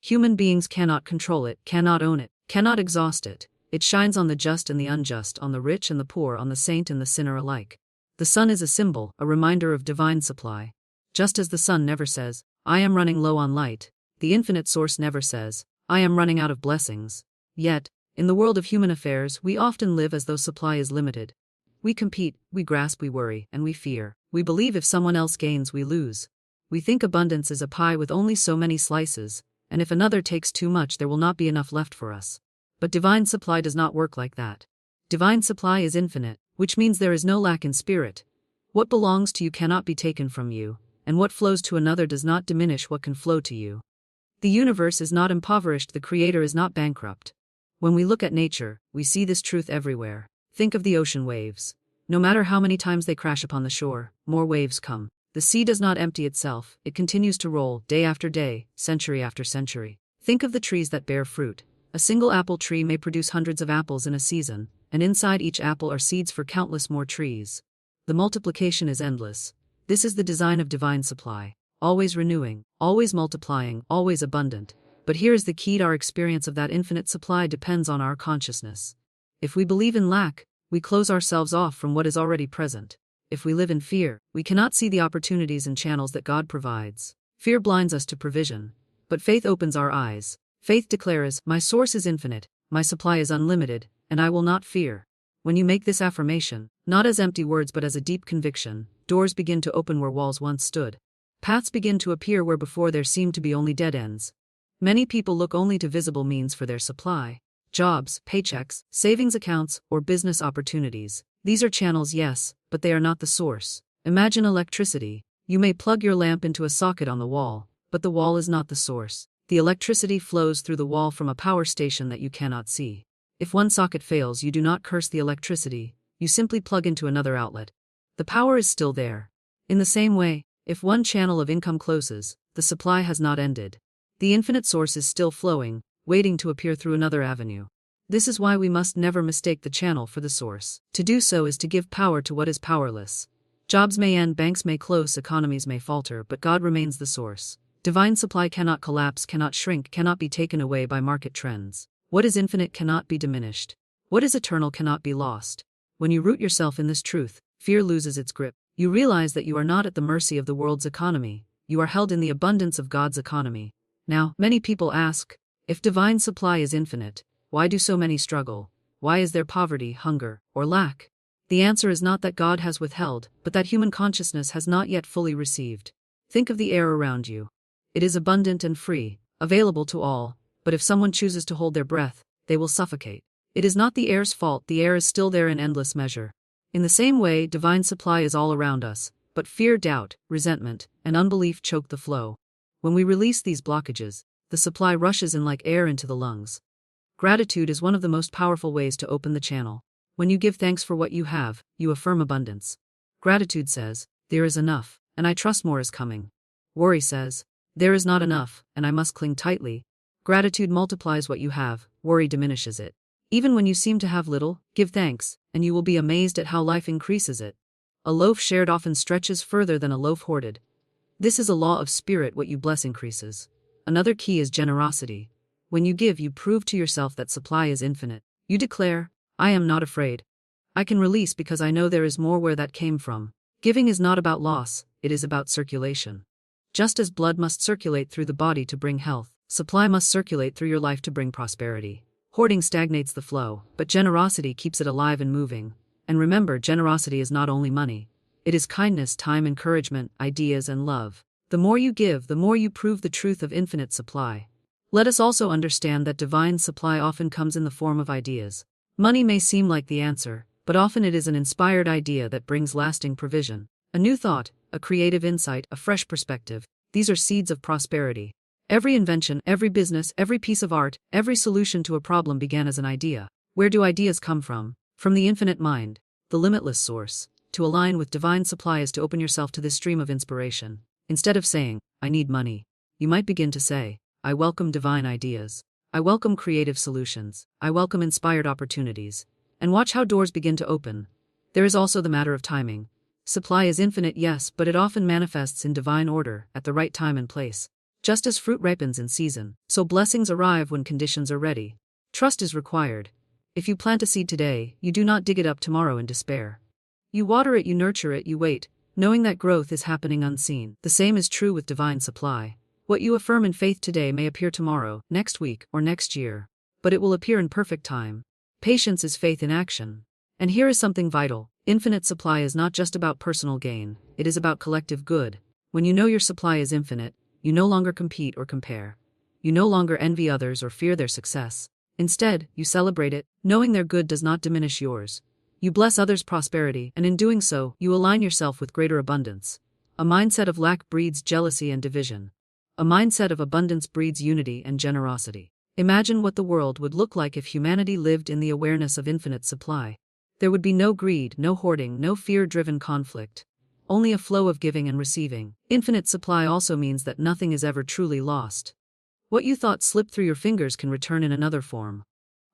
Human beings cannot control it, cannot own it, cannot exhaust it. It shines on the just and the unjust, on the rich and the poor, on the saint and the sinner alike. The sun is a symbol, a reminder of divine supply. Just as the sun never says, "I am running low on light," the infinite source never says, "I am running out of blessings." Yet, in the world of human affairs, we often live as though supply is limited. We compete, we grasp, we worry, and we fear. We believe if someone else gains, we lose. We think abundance is a pie with only so many slices, and if another takes too much, there will not be enough left for us. But divine supply does not work like that. Divine supply is infinite, which means there is no lack in spirit. What belongs to you cannot be taken from you, and what flows to another does not diminish what can flow to you. The universe is not impoverished, the Creator is not bankrupt. When we look at nature, we see this truth everywhere. Think of the ocean waves. No matter how many times they crash upon the shore, more waves come. The sea does not empty itself, it continues to roll, day after day, century after century. Think of the trees that bear fruit. A single apple tree may produce hundreds of apples in a season, and inside each apple are seeds for countless more trees. The multiplication is endless. This is the design of divine supply. Always renewing, always multiplying, always abundant. But here is the key: our experience of that infinite supply depends on our consciousness. If we believe in lack, we close ourselves off from what is already present. If we live in fear, we cannot see the opportunities and channels that God provides. Fear blinds us to provision, but faith opens our eyes. Faith declares, "My source is infinite, my supply is unlimited, and I will not fear." When you make this affirmation, not as empty words but as a deep conviction, doors begin to open where walls once stood. Paths begin to appear where before there seemed to be only dead ends. Many people look only to visible means for their supply. Jobs, paychecks, savings accounts, or business opportunities. These are channels, yes, but they are not the source. Imagine electricity. You may plug your lamp into a socket on the wall, but the wall is not the source. The electricity flows through the wall from a power station that you cannot see. If one socket fails, you do not curse the electricity, you simply plug into another outlet. The power is still there. In the same way, if one channel of income closes, the supply has not ended. The infinite source is still flowing, waiting to appear through another avenue. This is why we must never mistake the channel for the source. To do so is to give power to what is powerless. Jobs may end, banks may close, economies may falter, but God remains the source. Divine supply cannot collapse, cannot shrink, cannot be taken away by market trends. What is infinite cannot be diminished. What is eternal cannot be lost. When you root yourself in this truth, fear loses its grip. You realize that you are not at the mercy of the world's economy, you are held in the abundance of God's economy. Now, many people ask, if divine supply is infinite, why do so many struggle? Why is there poverty, hunger, or lack? The answer is not that God has withheld, but that human consciousness has not yet fully received. Think of the air around you. It is abundant and free, available to all, but if someone chooses to hold their breath, they will suffocate. It is not the air's fault, the air is still there in endless measure. In the same way, divine supply is all around us, but fear, doubt, resentment, and unbelief choke the flow. When we release these blockages, the supply rushes in like air into the lungs. Gratitude is one of the most powerful ways to open the channel. When you give thanks for what you have, you affirm abundance. Gratitude says, there is enough, and I trust more is coming. Worry says, there is not enough, and I must cling tightly. Gratitude multiplies what you have, worry diminishes it. Even when you seem to have little, give thanks, and you will be amazed at how life increases it. A loaf shared often stretches further than a loaf hoarded. This is a law of spirit: what you bless increases. Another key is generosity. When you give, you prove to yourself that supply is infinite. You declare, I am not afraid. I can release because I know there is more where that came from. Giving is not about loss, it is about circulation. Just as blood must circulate through the body to bring health, supply must circulate through your life to bring prosperity. Hoarding stagnates the flow, but generosity keeps it alive and moving. And remember, generosity is not only money. It is kindness, time, encouragement, ideas, and love. The more you give, the more you prove the truth of infinite supply. Let us also understand that divine supply often comes in the form of ideas. Money may seem like the answer, but often it is an inspired idea that brings lasting provision. A new thought, a creative insight, a fresh perspective. These are seeds of prosperity. Every invention, every business, every piece of art, every solution to a problem began as an idea. Where do ideas come from? From the infinite mind, the limitless source. To align with divine supply is to open yourself to this stream of inspiration. Instead of saying, I need money, you might begin to say, I welcome divine ideas. I welcome creative solutions. I welcome inspired opportunities. And watch how doors begin to open. There is also the matter of timing. Supply is infinite, yes, but it often manifests in divine order, at the right time and place. Just as fruit ripens in season, so blessings arrive when conditions are ready. Trust is required. If you plant a seed today, you do not dig it up tomorrow in despair. You water it, you nurture it, you wait, knowing that growth is happening unseen. The same is true with divine supply. What you affirm in faith today may appear tomorrow, next week, or next year, but it will appear in perfect time. Patience is faith in action. And here is something vital. Infinite supply is not just about personal gain, it is about collective good. When you know your supply is infinite, you no longer compete or compare. You no longer envy others or fear their success. Instead, you celebrate it, knowing their good does not diminish yours. You bless others' prosperity, and in doing so, you align yourself with greater abundance. A mindset of lack breeds jealousy and division. A mindset of abundance breeds unity and generosity. Imagine what the world would look like if humanity lived in the awareness of infinite supply. There would be no greed, no hoarding, no fear-driven conflict. Only a flow of giving and receiving. Infinite supply also means that nothing is ever truly lost. What you thought slipped through your fingers can return in another form.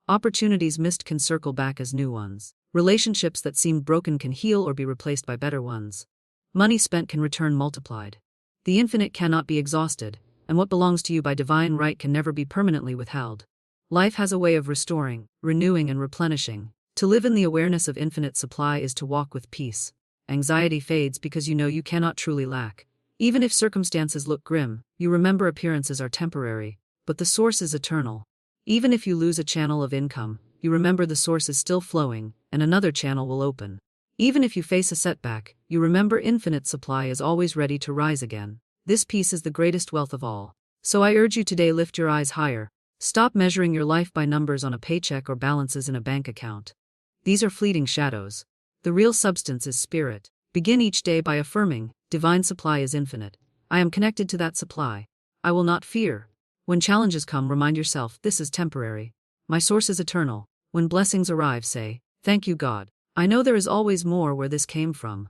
Opportunities missed can circle back as new ones. Relationships that seemed broken can heal or be replaced by better ones. Money spent can return multiplied. The infinite cannot be exhausted, and what belongs to you by divine right can never be permanently withheld. Life has a way of restoring, renewing, and replenishing. To live in the awareness of infinite supply is to walk with peace. Anxiety fades because you know you cannot truly lack. Even if circumstances look grim, you remember appearances are temporary, but the source is eternal. Even if you lose a channel of income, you remember the source is still flowing, and another channel will open. Even if you face a setback, you remember infinite supply is always ready to rise again. This peace is the greatest wealth of all. So I urge you today, lift your eyes higher. Stop measuring your life by numbers on a paycheck or balances in a bank account. These are fleeting shadows. The real substance is spirit. Begin each day by affirming, divine supply is infinite. I am connected to that supply. I will not fear. When challenges come, remind yourself, this is temporary. My source is eternal. When blessings arrive, say, thank you, God. I know there is always more where this came from.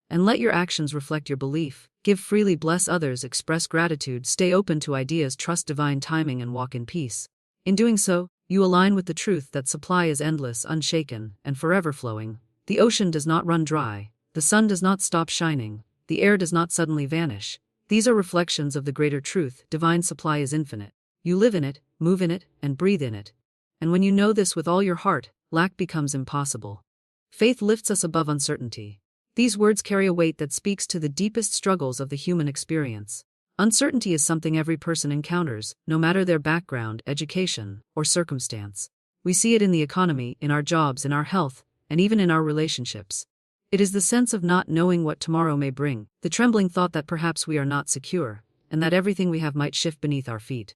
And let your actions reflect your belief. Give freely, bless others, express gratitude, stay open to ideas, trust divine timing, and walk in peace. In doing so, you align with the truth that supply is endless, unshaken, and forever flowing. The ocean does not run dry. The sun does not stop shining. The air does not suddenly vanish. These are reflections of the greater truth. Divine supply is infinite. You live in it, move in it, and breathe in it. And when you know this with all your heart, lack becomes impossible. Faith lifts us above uncertainty. These words carry a weight that speaks to the deepest struggles of the human experience. Uncertainty is something every person encounters, no matter their background, education, or circumstance. We see it in the economy, in our jobs, in our health, and even in our relationships. It is the sense of not knowing what tomorrow may bring, the trembling thought that perhaps we are not secure, and that everything we have might shift beneath our feet.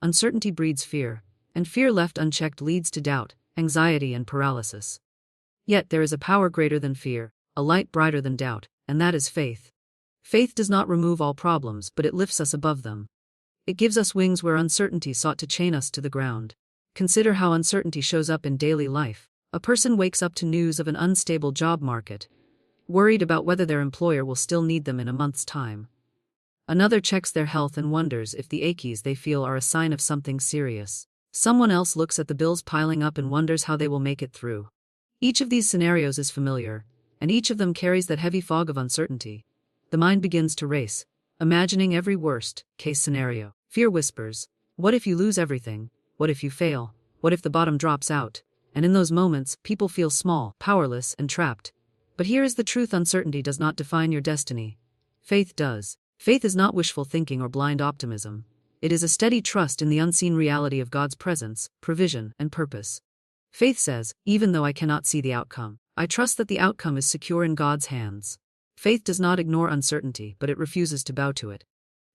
Uncertainty breeds fear, and fear left unchecked leads to doubt, anxiety, and paralysis. Yet there is a power greater than fear, a light brighter than doubt, and that is faith. Faith does not remove all problems, but it lifts us above them. It gives us wings where uncertainty sought to chain us to the ground. Consider how uncertainty shows up in daily life. A person wakes up to news of an unstable job market. worried about whether their employer will still need them in a month's time. Another checks their health and wonders if the aches they feel are a sign of something serious. Someone else looks at the bills piling up and wonders how they will make it through. Each of these scenarios is familiar, and each of them carries that heavy fog of uncertainty. The mind begins to race, imagining every worst-case scenario. Fear whispers, what if you lose everything? What if you fail? What if the bottom drops out? And in those moments, people feel small, powerless, and trapped. But here is the truth: uncertainty does not define your destiny. Faith does. Faith is not wishful thinking or blind optimism. It is a steady trust in the unseen reality of God's presence, provision, and purpose. Faith says, even though I cannot see the outcome, I trust that the outcome is secure in God's hands. Faith does not ignore uncertainty, but it refuses to bow to it.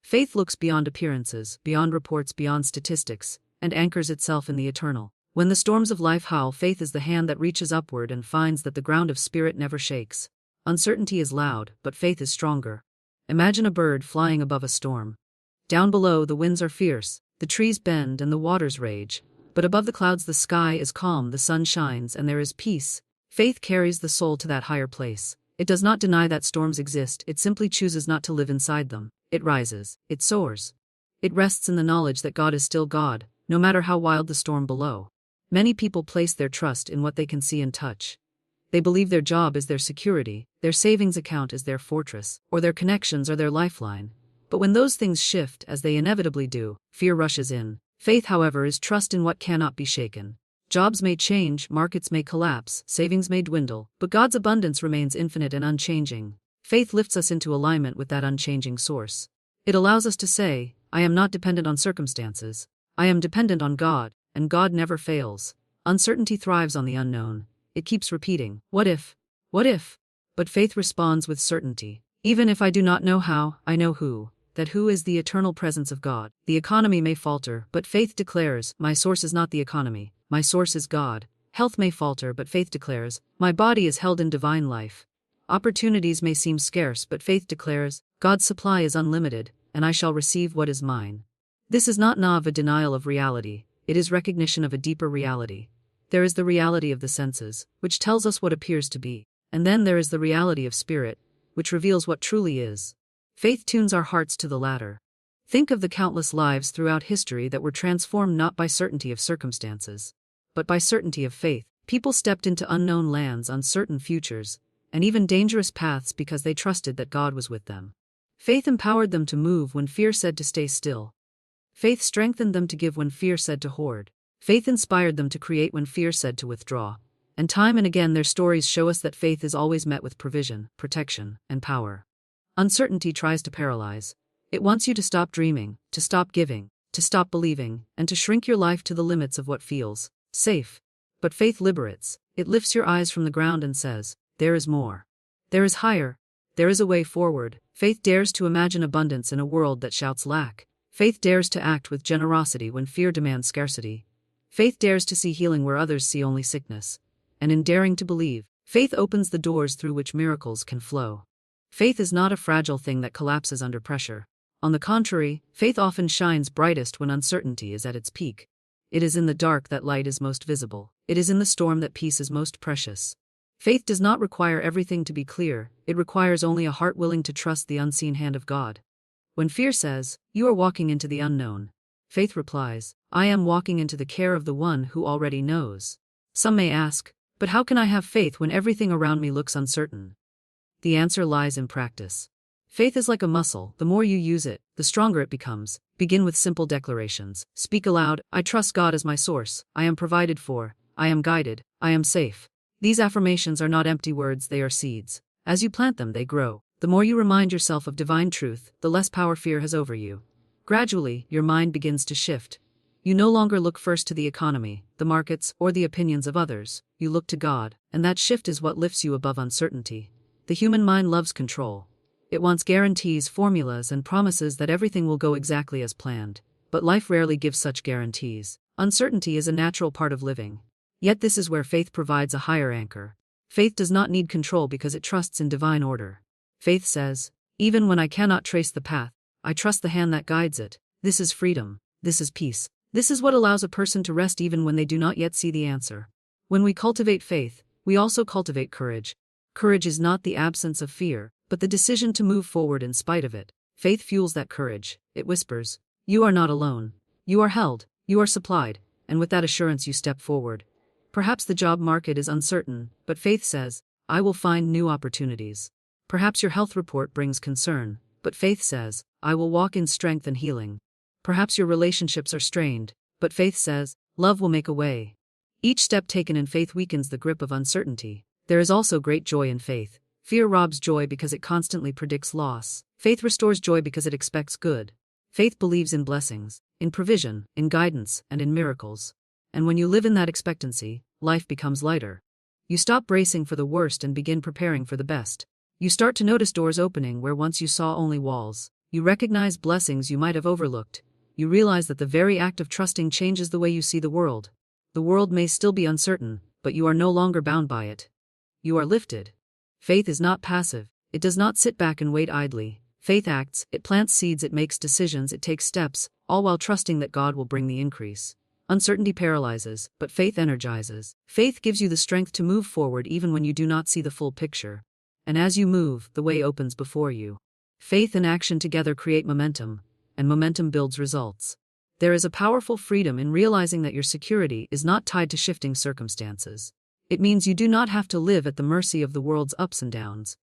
Faith looks beyond appearances, beyond reports, beyond statistics, and anchors itself in the eternal. When the storms of life howl, faith is the hand that reaches upward and finds that the ground of spirit never shakes. Uncertainty is loud, but faith is stronger. Imagine a bird flying above a storm. Down below, the winds are fierce, the trees bend and the waters rage. But above the clouds the sky is calm, the sun shines, and there is peace. Faith carries the soul to that higher place. It does not deny that storms exist, it simply chooses not to live inside them. It rises, it soars. It rests in the knowledge that God is still God, no matter how wild the storm below. Many people place their trust in what they can see and touch. They believe their job is their security, their savings account is their fortress, or their connections are their lifeline. But when those things shift, as they inevitably do, fear rushes in. Faith, however, is trust in what cannot be shaken. Jobs may change, markets may collapse, savings may dwindle, but God's abundance remains infinite and unchanging. Faith lifts us into alignment with that unchanging source. It allows us to say, I am not dependent on circumstances. I am dependent on God, and God never fails. Uncertainty thrives on the unknown. It keeps repeating, what if? What if? But faith responds with certainty. Even if I do not know how, I know who. That who is the eternal presence of God. The economy may falter, but faith declares, my source is not the economy, my source is God. Health may falter, but faith declares, my body is held in divine life. Opportunities may seem scarce, but faith declares, God's supply is unlimited, and I shall receive what is mine. This is not a denial of reality, it is recognition of a deeper reality. There is the reality of the senses, which tells us what appears to be, and then there is the reality of spirit, which reveals what truly is. Faith tunes our hearts to the latter. Think of the countless lives throughout history that were transformed not by certainty of circumstances, but by certainty of faith. People stepped into unknown lands, uncertain futures, and even dangerous paths because they trusted that God was with them. Faith empowered them to move when fear said to stay still. Faith strengthened them to give when fear said to hoard. Faith inspired them to create when fear said to withdraw. And time and again their stories show us that faith is always met with provision, protection, and power. Uncertainty tries to paralyze. It wants you to stop dreaming, to stop giving, to stop believing, and to shrink your life to the limits of what feels safe. But faith liberates. It lifts your eyes from the ground and says, there is more. There is higher. There is a way forward. Faith dares to imagine abundance in a world that shouts lack. Faith dares to act with generosity when fear demands scarcity. Faith dares to see healing where others see only sickness. And in daring to believe, faith opens the doors through which miracles can flow. Faith is not a fragile thing that collapses under pressure. On the contrary, faith often shines brightest when uncertainty is at its peak. It is in the dark that light is most visible. It is in the storm that peace is most precious. Faith does not require everything to be clear, it requires only a heart willing to trust the unseen hand of God. When fear says, you are walking into the unknown, faith replies, I am walking into the care of the one who already knows. Some may ask, but how can I have faith when everything around me looks uncertain? The answer lies in practice. Faith is like a muscle. The more you use it, the stronger it becomes. Begin with simple declarations. Speak aloud, I trust God as my source. I am provided for. I am guided. I am safe. These affirmations are not empty words, they are seeds. As you plant them, they grow. The more you remind yourself of divine truth, the less power fear has over you. Gradually, your mind begins to shift. You no longer look first to the economy, the markets, or the opinions of others. You look to God, and that shift is what lifts you above uncertainty. The human mind loves control. It wants guarantees, formulas, and promises that everything will go exactly as planned. But life rarely gives such guarantees. Uncertainty is a natural part of living. Yet this is where faith provides a higher anchor. Faith does not need control because it trusts in divine order. Faith says, even when I cannot trace the path, I trust the hand that guides it. This is freedom. This is peace. This is what allows a person to rest even when they do not yet see the answer. When we cultivate faith, we also cultivate courage. Courage is not the absence of fear, but the decision to move forward in spite of it. Faith fuels that courage. It whispers, "You are not alone. You are held, you are supplied," and with that assurance you step forward. Perhaps the job market is uncertain, but faith says, "I will find new opportunities." Perhaps your health report brings concern, but faith says, "I will walk in strength and healing." Perhaps your relationships are strained, but faith says, "Love will make a way." Each step taken in faith weakens the grip of uncertainty. There is also great joy in faith. Fear robs joy because it constantly predicts loss. Faith restores joy because it expects good. Faith believes in blessings, in provision, in guidance, and in miracles. And when you live in that expectancy, life becomes lighter. You stop bracing for the worst and begin preparing for the best. You start to notice doors opening where once you saw only walls. You recognize blessings you might have overlooked. You realize that the very act of trusting changes the way you see the world. The world may still be uncertain, but you are no longer bound by it. You are lifted. Faith is not passive. It does not sit back and wait idly. Faith acts, it plants seeds, it makes decisions, it takes steps, all while trusting that God will bring the increase. Uncertainty paralyzes, but faith energizes. Faith gives you the strength to move forward even when you do not see the full picture. And as you move, the way opens before you. Faith and action together create momentum, and momentum builds results. There is a powerful freedom in realizing that your security is not tied to shifting circumstances. It means you do not have to live at the mercy of the world's ups and downs.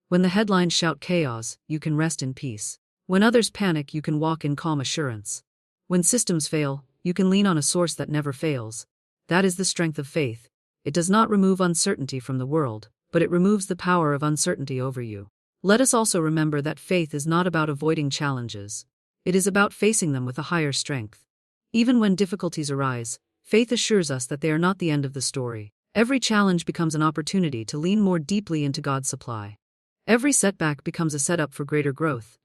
When the headlines shout chaos, you can rest in peace. When others panic, you can walk in calm assurance. When systems fail, you can lean on a source that never fails. That is the strength of faith. It does not remove uncertainty from the world, but it removes the power of uncertainty over you. Let us also remember that faith is not about avoiding challenges. It is about facing them with a higher strength. Even when difficulties arise, faith assures us that they are not the end of the story. Every challenge becomes an opportunity to lean more deeply into God's supply. Every setback becomes a setup for greater growth.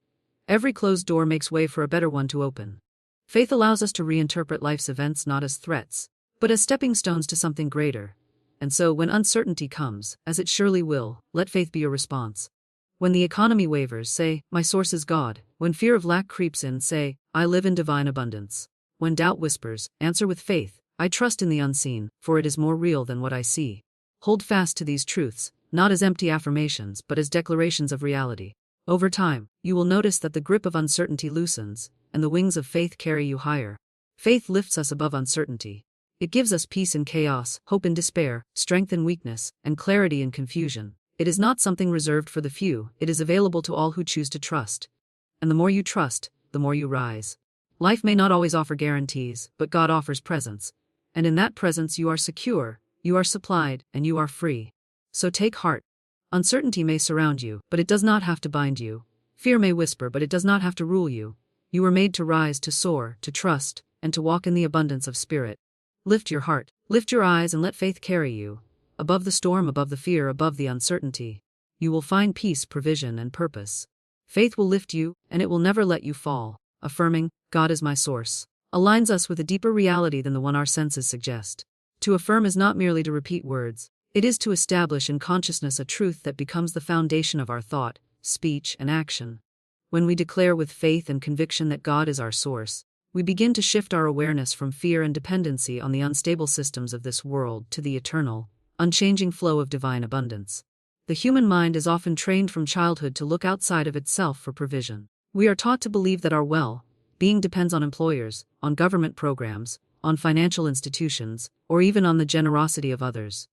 Every closed door makes way for a better one to open. Faith allows us to reinterpret life's events not as threats, but as stepping stones to something greater. And so when uncertainty comes, as it surely will, let faith be your response. When the economy wavers, say, "My source is God." When fear of lack creeps in, say, "I live in divine abundance." When doubt whispers, answer with faith, "I trust in the unseen, for it is more real than what I see." Hold fast to these truths, not as empty affirmations but as declarations of reality. Over time, you will notice that the grip of uncertainty loosens, and the wings of faith carry you higher. Faith lifts us above uncertainty. It gives us peace in chaos, hope in despair, strength in weakness, and clarity in confusion. It is not something reserved for the few, it is available to all who choose to trust. And the more you trust, the more you rise. Life may not always offer guarantees, but God offers presence. And in that presence you are secure, you are supplied, and you are free. So take heart. Uncertainty may surround you, but it does not have to bind you. Fear may whisper, but it does not have to rule you. You were made to rise, to soar, to trust, and to walk in the abundance of spirit. Lift your heart, lift your eyes, and let faith carry you. Above the storm, above the fear, above the uncertainty. You will find peace, provision, and purpose. Faith will lift you, and it will never let you fall. Affirming, "God is my source," aligns us with a deeper reality than the one our senses suggest. To affirm is not merely to repeat words. It is to establish in consciousness a truth that becomes the foundation of our thought, speech, and action. When we declare with faith and conviction that God is our source, we begin to shift our awareness from fear and dependency on the unstable systems of this world to the eternal, unchanging flow of divine abundance. The human mind is often trained from childhood to look outside of itself for provision. We are taught to believe that our well-being depends on employers, on government programs, on financial institutions, or even on the generosity of others.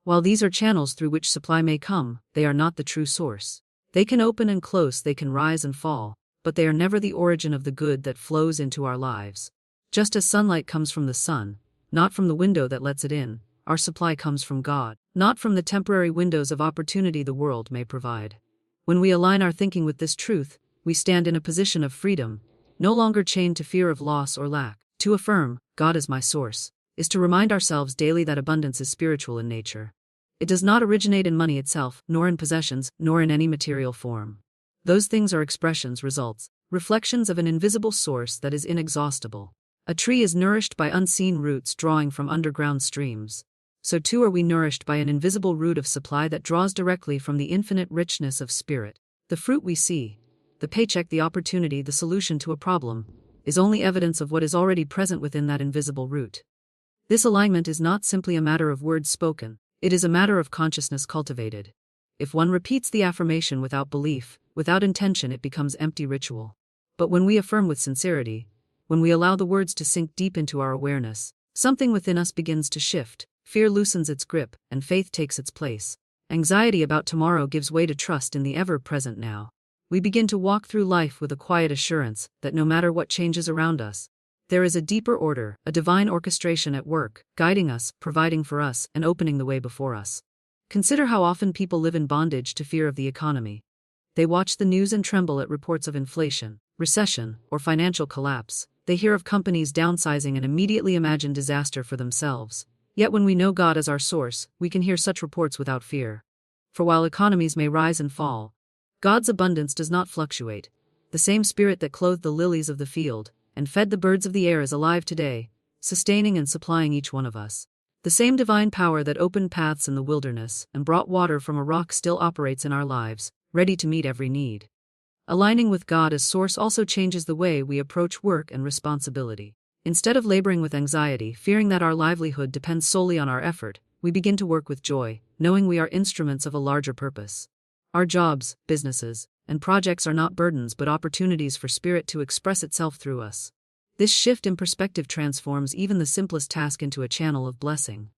While these are channels through which supply may come, they are not the true source. They can open and close, they can rise and fall, but they are never the origin of the good that flows into our lives. Just as sunlight comes from the sun, not from the window that lets it in, our supply comes from God, not from the temporary windows of opportunity the world may provide. When we align our thinking with this truth, we stand in a position of freedom, no longer chained to fear of loss or lack. To affirm, "God is my source," is to remind ourselves daily that abundance is spiritual in nature. It does not originate in money itself, nor in possessions, nor in any material form. Those things are expressions, results, reflections of an invisible source that is inexhaustible. A tree is nourished by unseen roots drawing from underground streams. So too are we nourished by an invisible root of supply that draws directly from the infinite richness of spirit. The fruit we see, the paycheck, the opportunity, the solution to a problem, is only evidence of what is already present within that invisible root. This alignment is not simply a matter of words spoken, it is a matter of consciousness cultivated. If one repeats the affirmation without belief, without intention, it becomes empty ritual. But when we affirm with sincerity, when we allow the words to sink deep into our awareness, something within us begins to shift, fear loosens its grip, and faith takes its place. Anxiety about tomorrow gives way to trust in the ever-present now. We begin to walk through life with a quiet assurance that no matter what changes around us, there is a deeper order, a divine orchestration at work, guiding us, providing for us, and opening the way before us. Consider how often people live in bondage to fear of the economy. They watch the news and tremble at reports of inflation, recession, or financial collapse. They hear of companies downsizing and immediately imagine disaster for themselves. Yet when we know God as our source, we can hear such reports without fear. For while economies may rise and fall, God's abundance does not fluctuate. The same Spirit that clothed the lilies of the field and fed the birds of the air is alive today, sustaining and supplying each one of us. The same divine power that opened paths in the wilderness and brought water from a rock still operates in our lives, ready to meet every need. Aligning with God as source also changes the way we approach work and responsibility. Instead of laboring with anxiety, fearing that our livelihood depends solely on our effort, we begin to work with joy, knowing we are instruments of a larger purpose. Our jobs, businesses, and projects are not burdens but opportunities for Spirit to express itself through us. This shift in perspective transforms even the simplest task into a channel of blessing.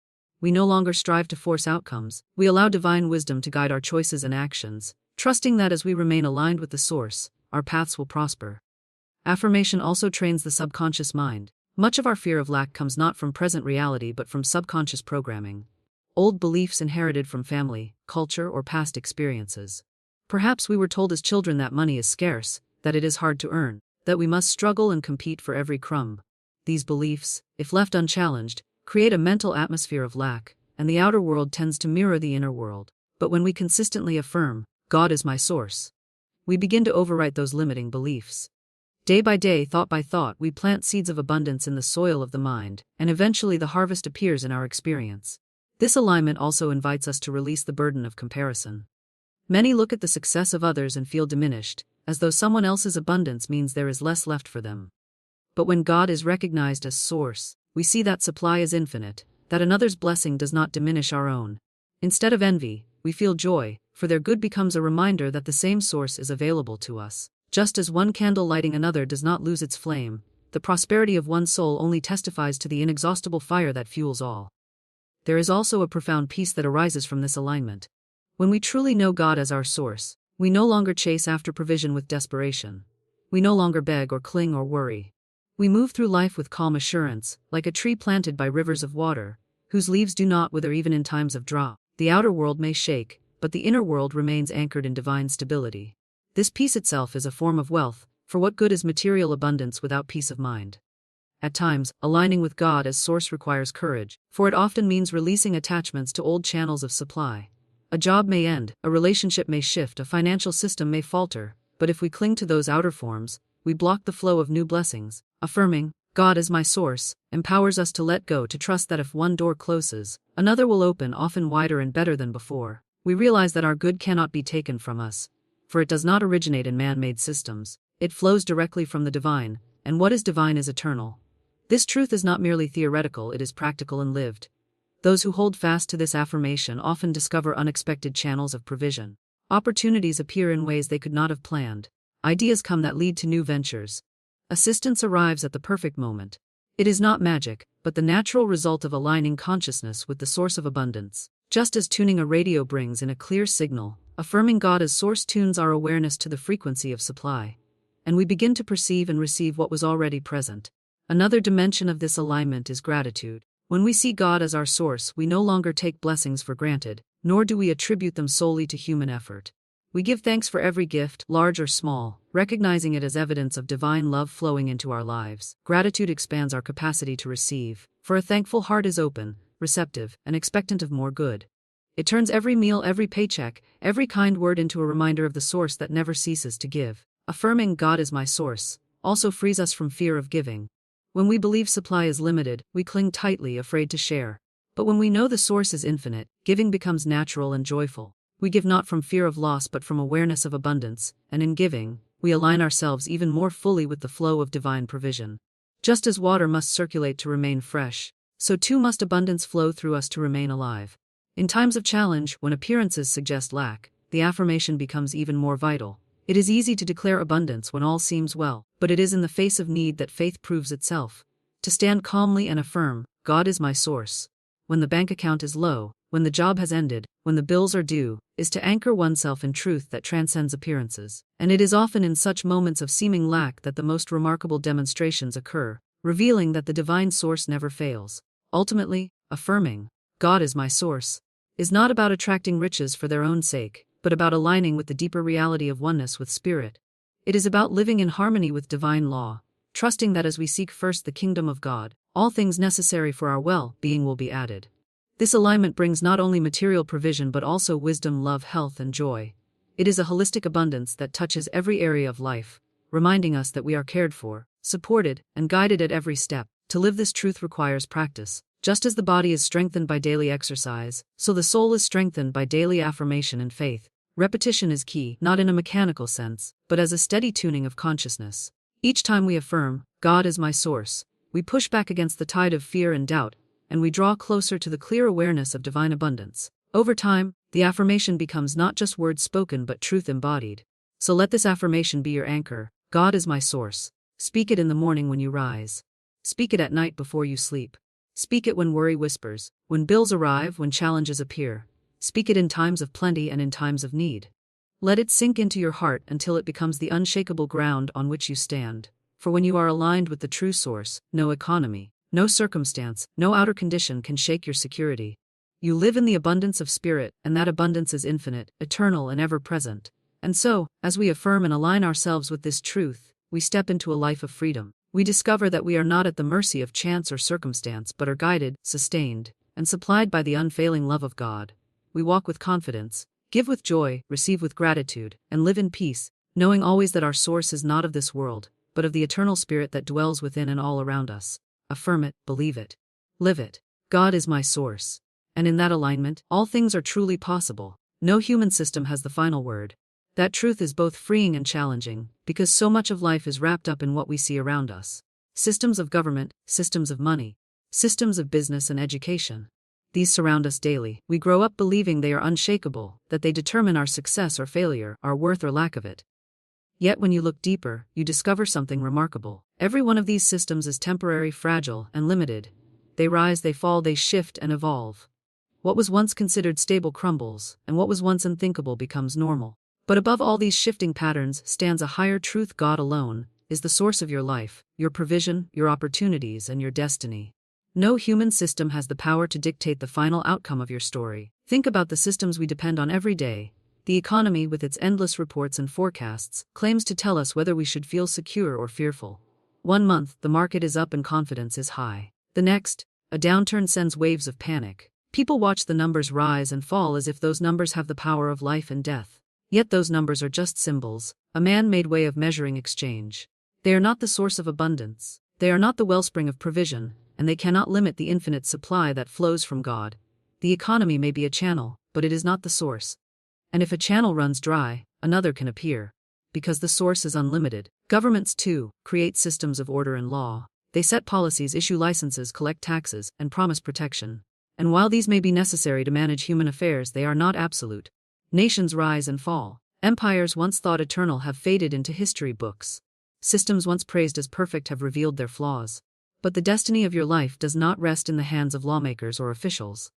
We no longer strive to force outcomes, we allow divine wisdom to guide our choices and actions, trusting that as we remain aligned with the source, our paths will prosper. Affirmation also trains the subconscious mind. Much of our fear of lack comes not from present reality but from subconscious programming. Old beliefs inherited from family, culture, or past experiences. Perhaps we were told as children that money is scarce, that it is hard to earn, that we must struggle and compete for every crumb. These beliefs, if left unchallenged, create a mental atmosphere of lack, and the outer world tends to mirror the inner world. But when we consistently affirm, God is my source, we begin to overwrite those limiting beliefs. Day by day, thought by thought, we plant seeds of abundance in the soil of the mind, and eventually the harvest appears in our experience. This alignment also invites us to release the burden of comparison. Many look at the success of others and feel diminished, as though someone else's abundance means there is less left for them. But when God is recognized as source, we see that supply is infinite, that another's blessing does not diminish our own. Instead of envy, we feel joy, for their good becomes a reminder that the same source is available to us. Just as one candle lighting another does not lose its flame, the prosperity of one soul only testifies to the inexhaustible fire that fuels all. There is also a profound peace that arises from this alignment. When we truly know God as our source, we no longer chase after provision with desperation. We no longer beg or cling or worry. We move through life with calm assurance, like a tree planted by rivers of water, whose leaves do not wither even in times of drought. The outer world may shake, but the inner world remains anchored in divine stability. This peace itself is a form of wealth, for what good is material abundance without peace of mind? At times, aligning with God as source requires courage, for it often means releasing attachments to old channels of supply. A job may end, a relationship may shift, a financial system may falter, but if we cling to those outer forms, we block the flow of new blessings. Affirming, God is my source, empowers us to let go, to trust that if one door closes, another will open, often wider and better than before. We realize that our good cannot be taken from us, for it does not originate in man-made systems. It flows directly from the divine, and what is divine is eternal. This truth is not merely theoretical, it is practical and lived. Those who hold fast to this affirmation often discover unexpected channels of provision. Opportunities appear in ways they could not have planned. Ideas come that lead to new ventures. Assistance arrives at the perfect moment. It is not magic, but the natural result of aligning consciousness with the source of abundance. Just as tuning a radio brings in a clear signal, affirming God as source tunes our awareness to the frequency of supply, and we begin to perceive and receive what was already present. Another dimension of this alignment is gratitude. When we see God as our source, we no longer take blessings for granted, nor do we attribute them solely to human effort. We give thanks for every gift, large or small, recognizing it as evidence of divine love flowing into our lives. Gratitude expands our capacity to receive, for a thankful heart is open, receptive, and expectant of more good. It turns every meal, every paycheck, every kind word into a reminder of the source that never ceases to give. Affirming God is my source also frees us from fear of giving. When we believe supply is limited, we cling tightly, afraid to share. But when we know the source is infinite, giving becomes natural and joyful. We give not from fear of loss but from awareness of abundance, and in giving, we align ourselves even more fully with the flow of divine provision. Just as water must circulate to remain fresh, so too must abundance flow through us to remain alive. In times of challenge, when appearances suggest lack, the affirmation becomes even more vital. It is easy to declare abundance when all seems well, but it is in the face of need that faith proves itself. To stand calmly and affirm, God is my source, when the bank account is low, when the job has ended, when the bills are due, is to anchor oneself in truth that transcends appearances. And it is often in such moments of seeming lack that the most remarkable demonstrations occur, revealing that the divine source never fails. Ultimately, affirming, God is my source, is not about attracting riches for their own sake, but about aligning with the deeper reality of oneness with Spirit. It is about living in harmony with divine law, trusting that as we seek first the kingdom of God, all things necessary for our well-being will be added. This alignment brings not only material provision but also wisdom, love, health, and joy. It is a holistic abundance that touches every area of life, reminding us that we are cared for, supported, and guided at every step. To live this truth requires practice. Just as the body is strengthened by daily exercise, so the soul is strengthened by daily affirmation and faith. Repetition is key, not in a mechanical sense, but as a steady tuning of consciousness. Each time we affirm, God is my source, we push back against the tide of fear and doubt, and we draw closer to the clear awareness of divine abundance. Over time, the affirmation becomes not just words spoken but truth embodied. So let this affirmation be your anchor. God is my source. Speak it in the morning when you rise. Speak it at night before you sleep. Speak it when worry whispers, when bills arrive, when challenges appear. Speak it in times of plenty and in times of need. Let it sink into your heart until it becomes the unshakable ground on which you stand. For when you are aligned with the true source, no economy, no circumstance, no outer condition can shake your security. You live in the abundance of spirit, and that abundance is infinite, eternal, and ever-present. And so, as we affirm and align ourselves with this truth, we step into a life of freedom. We discover that we are not at the mercy of chance or circumstance but are guided, sustained, and supplied by the unfailing love of God. We walk with confidence, give with joy, receive with gratitude, and live in peace, knowing always that our source is not of this world, but of the eternal spirit that dwells within and all around us. Affirm it, believe it, live it. God is my source. And in that alignment, all things are truly possible. No human system has the final word. That truth is both freeing and challenging, because so much of life is wrapped up in what we see around us. Systems of government, systems of money, systems of business and education. These surround us daily. We grow up believing they are unshakable, that they determine our success or failure, our worth or lack of it. Yet when you look deeper, you discover something remarkable. Every one of these systems is temporary, fragile, and limited. They rise, they fall, they shift and evolve. What was once considered stable crumbles, and what was once unthinkable becomes normal. But above all these shifting patterns stands a higher truth. God alone is the source of your life, your provision, your opportunities, and your destiny. No human system has the power to dictate the final outcome of your story. Think about the systems we depend on every day. The economy, with its endless reports and forecasts, claims to tell us whether we should feel secure or fearful. One month, the market is up and confidence is high. The next, a downturn sends waves of panic. People watch the numbers rise and fall as if those numbers have the power of life and death. Yet those numbers are just symbols, a man-made way of measuring exchange. They are not the source of abundance. They are not the wellspring of provision, and they cannot limit the infinite supply that flows from God. The economy may be a channel, but it is not the source. And if a channel runs dry, another can appear. Because the source is unlimited. Governments, too, create systems of order and law. They set policies, issue licenses, collect taxes, and promise protection. And while these may be necessary to manage human affairs, they are not absolute. Nations rise and fall. Empires once thought eternal have faded into history books. Systems once praised as perfect have revealed their flaws. But the destiny of your life does not rest in the hands of lawmakers or officials.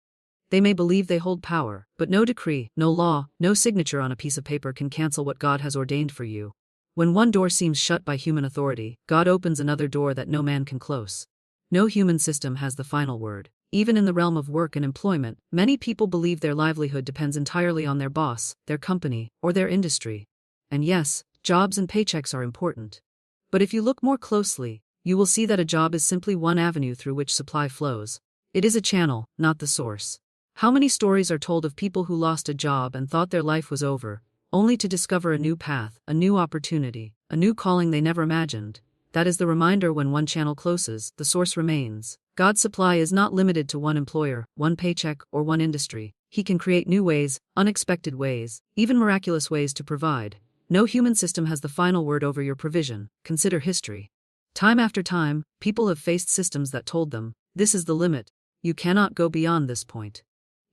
They may believe they hold power, but no decree, no law, no signature on a piece of paper can cancel what God has ordained for you. When one door seems shut by human authority, God opens another door that no man can close. No human system has the final word. Even in the realm of work and employment, many people believe their livelihood depends entirely on their boss, their company, or their industry. And yes, jobs and paychecks are important. But if you look more closely, you will see that a job is simply one avenue through which supply flows. It is a channel, not the source. How many stories are told of people who lost a job and thought their life was over, only to discover a new path, a new opportunity, a new calling they never imagined? That is the reminder: when one channel closes, the source remains. God's supply is not limited to one employer, one paycheck, or one industry. He can create new ways, unexpected ways, even miraculous ways to provide. No human system has the final word over your provision. Consider history. Time after time, people have faced systems that told them, this is the limit. You cannot go beyond this point.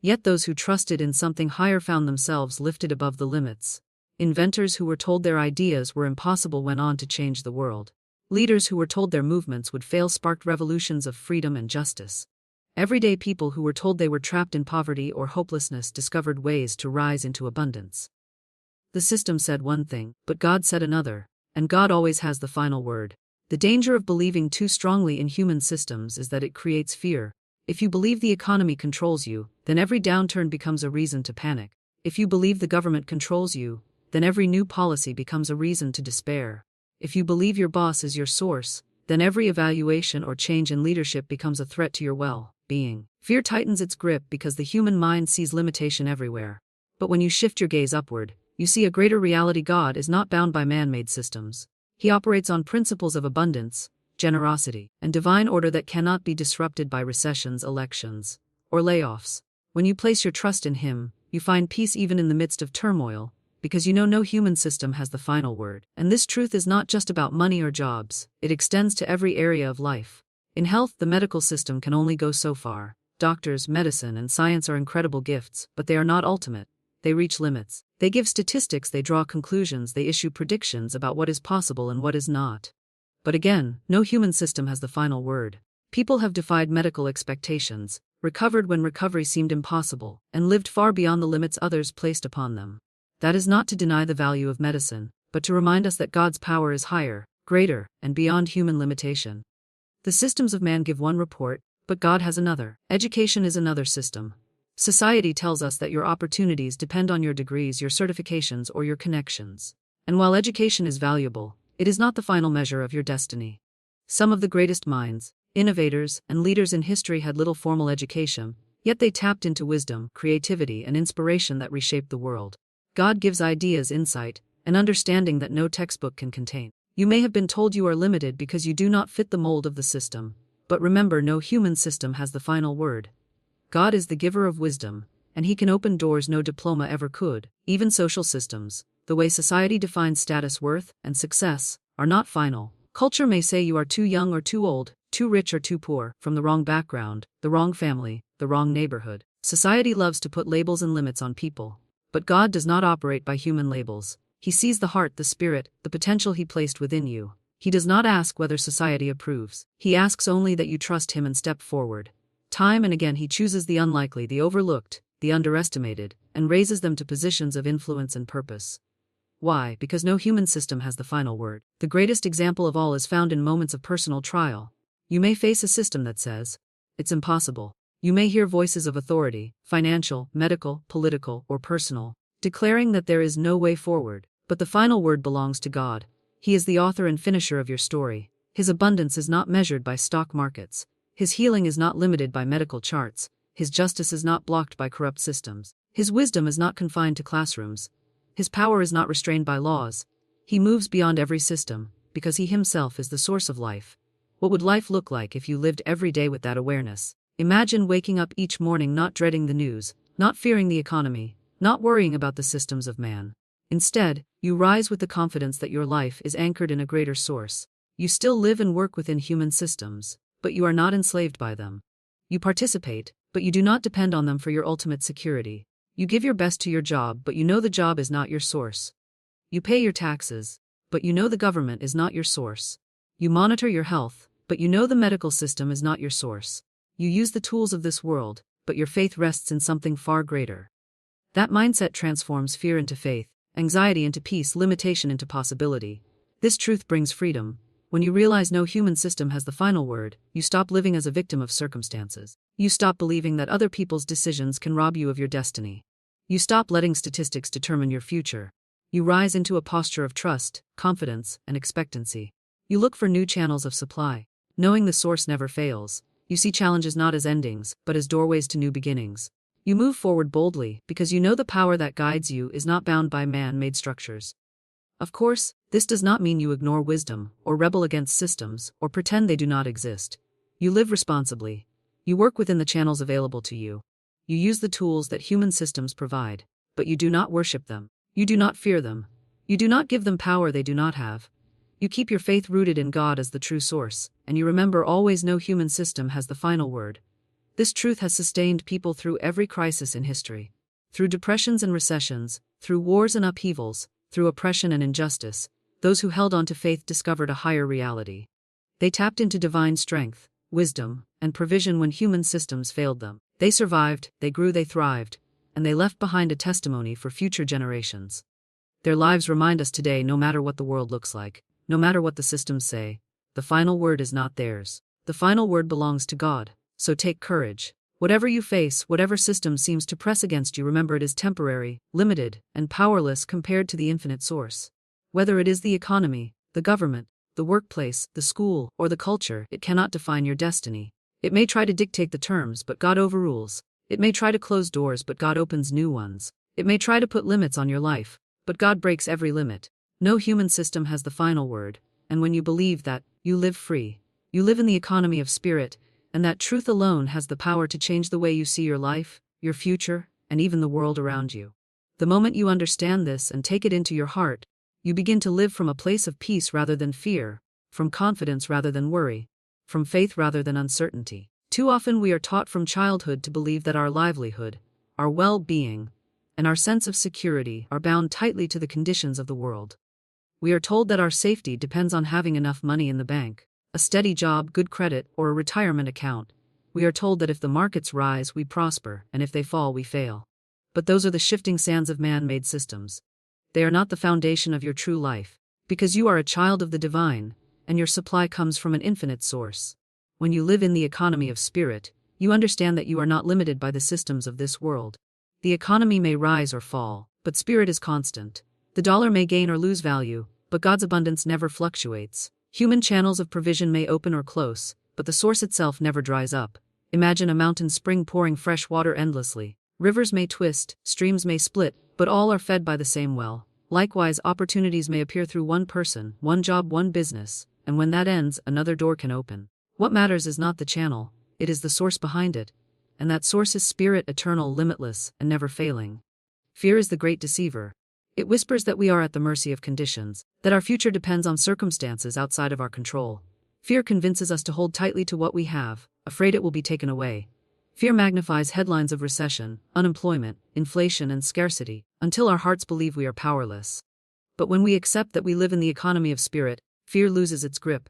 Yet those who trusted in something higher found themselves lifted above the limits. Inventors who were told their ideas were impossible went on to change the world. Leaders who were told their movements would fail sparked revolutions of freedom and justice. Everyday people who were told they were trapped in poverty or hopelessness discovered ways to rise into abundance. The system said one thing, but God said another, and God always has the final word. The danger of believing too strongly in human systems is that it creates fear. If you believe the economy controls you, then every downturn becomes a reason to panic. If you believe the government controls you, then every new policy becomes a reason to despair. If you believe your boss is your source, then every evaluation or change in leadership becomes a threat to your well-being. Fear tightens its grip because the human mind sees limitation everywhere. But when you shift your gaze upward, you see a greater reality. God is not bound by man-made systems. He operates on principles of abundance, generosity, and divine order that cannot be disrupted by recessions, elections, or layoffs. When you place your trust in Him, you find peace even in the midst of turmoil, because you know no human system has the final word. And this truth is not just about money or jobs, it extends to every area of life. In health, the medical system can only go so far. Doctors, medicine, and science are incredible gifts, but they are not ultimate. They reach limits. They give statistics, they draw conclusions, they issue predictions about what is possible and what is not. But again, no human system has the final word. People have defied medical expectations, recovered when recovery seemed impossible, and lived far beyond the limits others placed upon them. That is not to deny the value of medicine, but to remind us that God's power is higher, greater, and beyond human limitation. The systems of man give one report, but God has another. Education is another system. Society tells us that your opportunities depend on your degrees, your certifications, or your connections. And while education is valuable, it is not the final measure of your destiny. Some of the greatest minds, innovators, and leaders in history had little formal education, yet they tapped into wisdom, creativity, and inspiration that reshaped the world. God gives ideas insight, and understanding that no textbook can contain. You may have been told you are limited because you do not fit the mold of the system, but remember, no human system has the final word. God is the giver of wisdom, and He can open doors no diploma ever could. Even social systems, the way society defines status, worth, and success, are not final. Culture may say you are too young or too old, too rich or too poor, from the wrong background, the wrong family, the wrong neighborhood. Society loves to put labels and limits on people. But God does not operate by human labels. He sees the heart, the spirit, the potential He placed within you. He does not ask whether society approves. He asks only that you trust Him and step forward. Time and again He chooses the unlikely, the overlooked, the underestimated, and raises them to positions of influence and purpose. Why? Because no human system has the final word. The greatest example of all is found in moments of personal trial. You may face a system that says, "It's impossible." You may hear voices of authority, financial, medical, political, or personal, declaring that there is no way forward. But the final word belongs to God. He is the author and finisher of your story. His abundance is not measured by stock markets. His healing is not limited by medical charts. His justice is not blocked by corrupt systems. His wisdom is not confined to classrooms. His power is not restrained by laws. He moves beyond every system, because He Himself is the source of life. What would life look like if you lived every day with that awareness? Imagine waking up each morning not dreading the news, not fearing the economy, not worrying about the systems of man. Instead, you rise with the confidence that your life is anchored in a greater source. You still live and work within human systems, but you are not enslaved by them. You participate, but you do not depend on them for your ultimate security. You give your best to your job, but you know the job is not your source. You pay your taxes, but you know the government is not your source. You monitor your health, but you know the medical system is not your source. You use the tools of this world, but your faith rests in something far greater. That mindset transforms fear into faith, anxiety into peace, limitation into possibility. This truth brings freedom. When you realize no human system has the final word, you stop living as a victim of circumstances. You stop believing that other people's decisions can rob you of your destiny. You stop letting statistics determine your future. You rise into a posture of trust, confidence, and expectancy. You look for new channels of supply, knowing the source never fails. You see challenges not as endings, but as doorways to new beginnings. You move forward boldly because you know the power that guides you is not bound by man-made structures. Of course, this does not mean you ignore wisdom, or rebel against systems, or pretend they do not exist. You live responsibly. You work within the channels available to you. You use the tools that human systems provide, but you do not worship them. You do not fear them. You do not give them power they do not have. You keep your faith rooted in God as the true source, and you remember always no human system has the final word. This truth has sustained people through every crisis in history. Through depressions and recessions, through wars and upheavals, through oppression and injustice, those who held on to faith discovered a higher reality. They tapped into divine strength, wisdom, and provision when human systems failed them. They survived, they grew, they thrived, and they left behind a testimony for future generations. Their lives remind us today, no matter what the world looks like, no matter what the systems say, the final word is not theirs. The final word belongs to God. So take courage. Whatever you face, whatever system seems to press against you, remember it is temporary, limited, and powerless compared to the infinite source. Whether it is the economy, the government, the workplace, the school, or the culture, it cannot define your destiny. It may try to dictate the terms, but God overrules. It may try to close doors, but God opens new ones. It may try to put limits on your life, but God breaks every limit. No human system has the final word, and when you believe that, you live free. You live in the economy of spirit, and that truth alone has the power to change the way you see your life, your future, and even the world around you. The moment you understand this and take it into your heart, you begin to live from a place of peace rather than fear, from confidence rather than worry, from faith rather than uncertainty. Too often we are taught from childhood to believe that our livelihood, our well-being, and our sense of security are bound tightly to the conditions of the world. We are told that our safety depends on having enough money in the bank, a steady job, good credit, or a retirement account. We are told that if the markets rise, we prosper, and if they fall, we fail. But those are the shifting sands of man-made systems. They are not the foundation of your true life, because you are a child of the divine, and your supply comes from an infinite source. When you live in the economy of spirit, you understand that you are not limited by the systems of this world. The economy may rise or fall, but spirit is constant. The dollar may gain or lose value, but God's abundance never fluctuates. Human channels of provision may open or close, but the source itself never dries up. Imagine a mountain spring pouring fresh water endlessly. Rivers may twist, streams may split, but all are fed by the same well. Likewise, opportunities may appear through one person, one job, one business, and when that ends, another door can open. What matters is not the channel, it is the source behind it. And that source is spirit, eternal, limitless, and never failing. Fear is the great deceiver. It whispers that we are at the mercy of conditions, that our future depends on circumstances outside of our control. Fear convinces us to hold tightly to what we have, afraid it will be taken away. Fear magnifies headlines of recession, unemployment, inflation, and scarcity, until our hearts believe we are powerless. But when we accept that we live in the economy of spirit, fear loses its grip.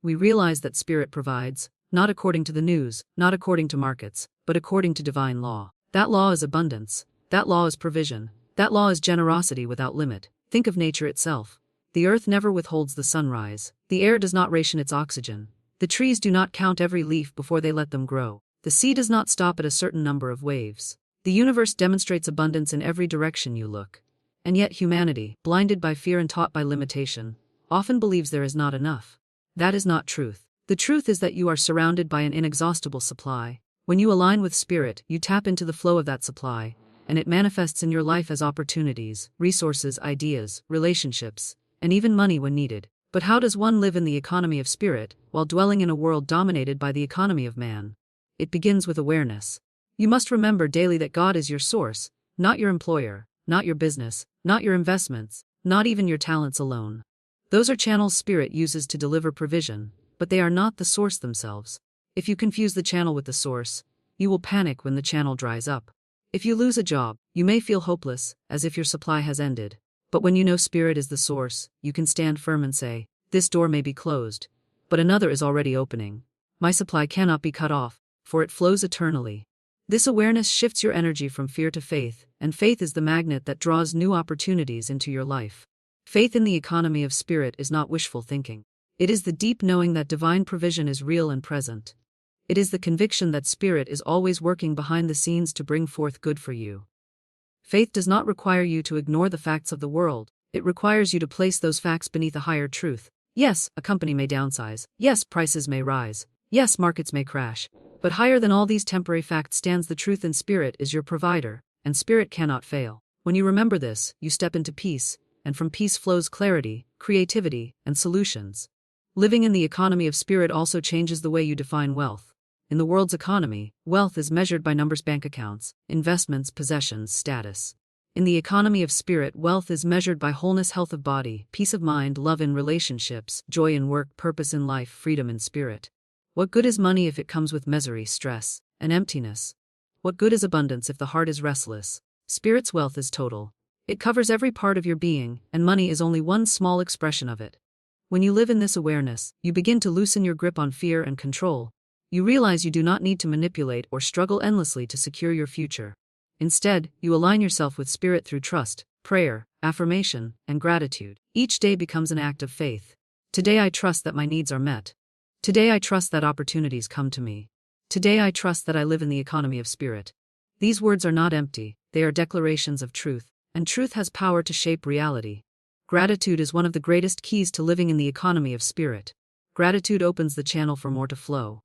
We realize that spirit provides, not according to the news, not according to markets, but according to divine law. That law is abundance. That law is provision. That law is generosity without limit. Think of nature itself. The earth never withholds the sunrise. The air does not ration its oxygen. The trees do not count every leaf before they let them grow. The sea does not stop at a certain number of waves. The universe demonstrates abundance in every direction you look. And yet humanity, blinded by fear and taught by limitation, often believes there is not enough. That is not truth. The truth is that you are surrounded by an inexhaustible supply. When you align with spirit, you tap into the flow of that supply, and it manifests in your life as opportunities, resources, ideas, relationships, and even money when needed. But how does one live in the economy of spirit, while dwelling in a world dominated by the economy of man? It begins with awareness. You must remember daily that God is your source, not your employer, not your business, not your investments, not even your talents alone. Those are channels spirit uses to deliver provision, but they are not the source themselves. If you confuse the channel with the source, you will panic when the channel dries up. If you lose a job, you may feel hopeless, as if your supply has ended. But when you know spirit is the source, you can stand firm and say, this door may be closed, but another is already opening. My supply cannot be cut off, for it flows eternally. This awareness shifts your energy from fear to faith, and faith is the magnet that draws new opportunities into your life. Faith in the economy of spirit is not wishful thinking. It is the deep knowing that divine provision is real and present. It is the conviction that spirit is always working behind the scenes to bring forth good for you. Faith does not require you to ignore the facts of the world. It requires you to place those facts beneath a higher truth. Yes, a company may downsize. Yes, prices may rise. Yes, markets may crash. But higher than all these temporary facts stands the truth, and spirit is your provider, and spirit cannot fail. When you remember this, you step into peace, and from peace flows clarity, creativity, and solutions. Living in the economy of spirit also changes the way you define wealth. In the world's economy, wealth is measured by numbers, bank accounts, investments, possessions, status. In the economy of spirit, wealth is measured by wholeness, health of body, peace of mind, love in relationships, joy in work, purpose in life, freedom in spirit. What good is money if it comes with misery, stress, and emptiness. What good is abundance if the heart is restless? Spirit's wealth is total. It covers every part of your being, and money is only one small expression of it. When you live in this awareness, you begin to loosen your grip on fear and control. You realize you do not need to manipulate or struggle endlessly to secure your future. Instead, you align yourself with Spirit through trust, prayer, affirmation, and gratitude. Each day becomes an act of faith. Today I trust that my needs are met. Today I trust that opportunities come to me. Today I trust that I live in the economy of Spirit. These words are not empty, they are declarations of truth, and truth has power to shape reality. Gratitude is one of the greatest keys to living in the economy of Spirit. Gratitude opens the channel for more to flow.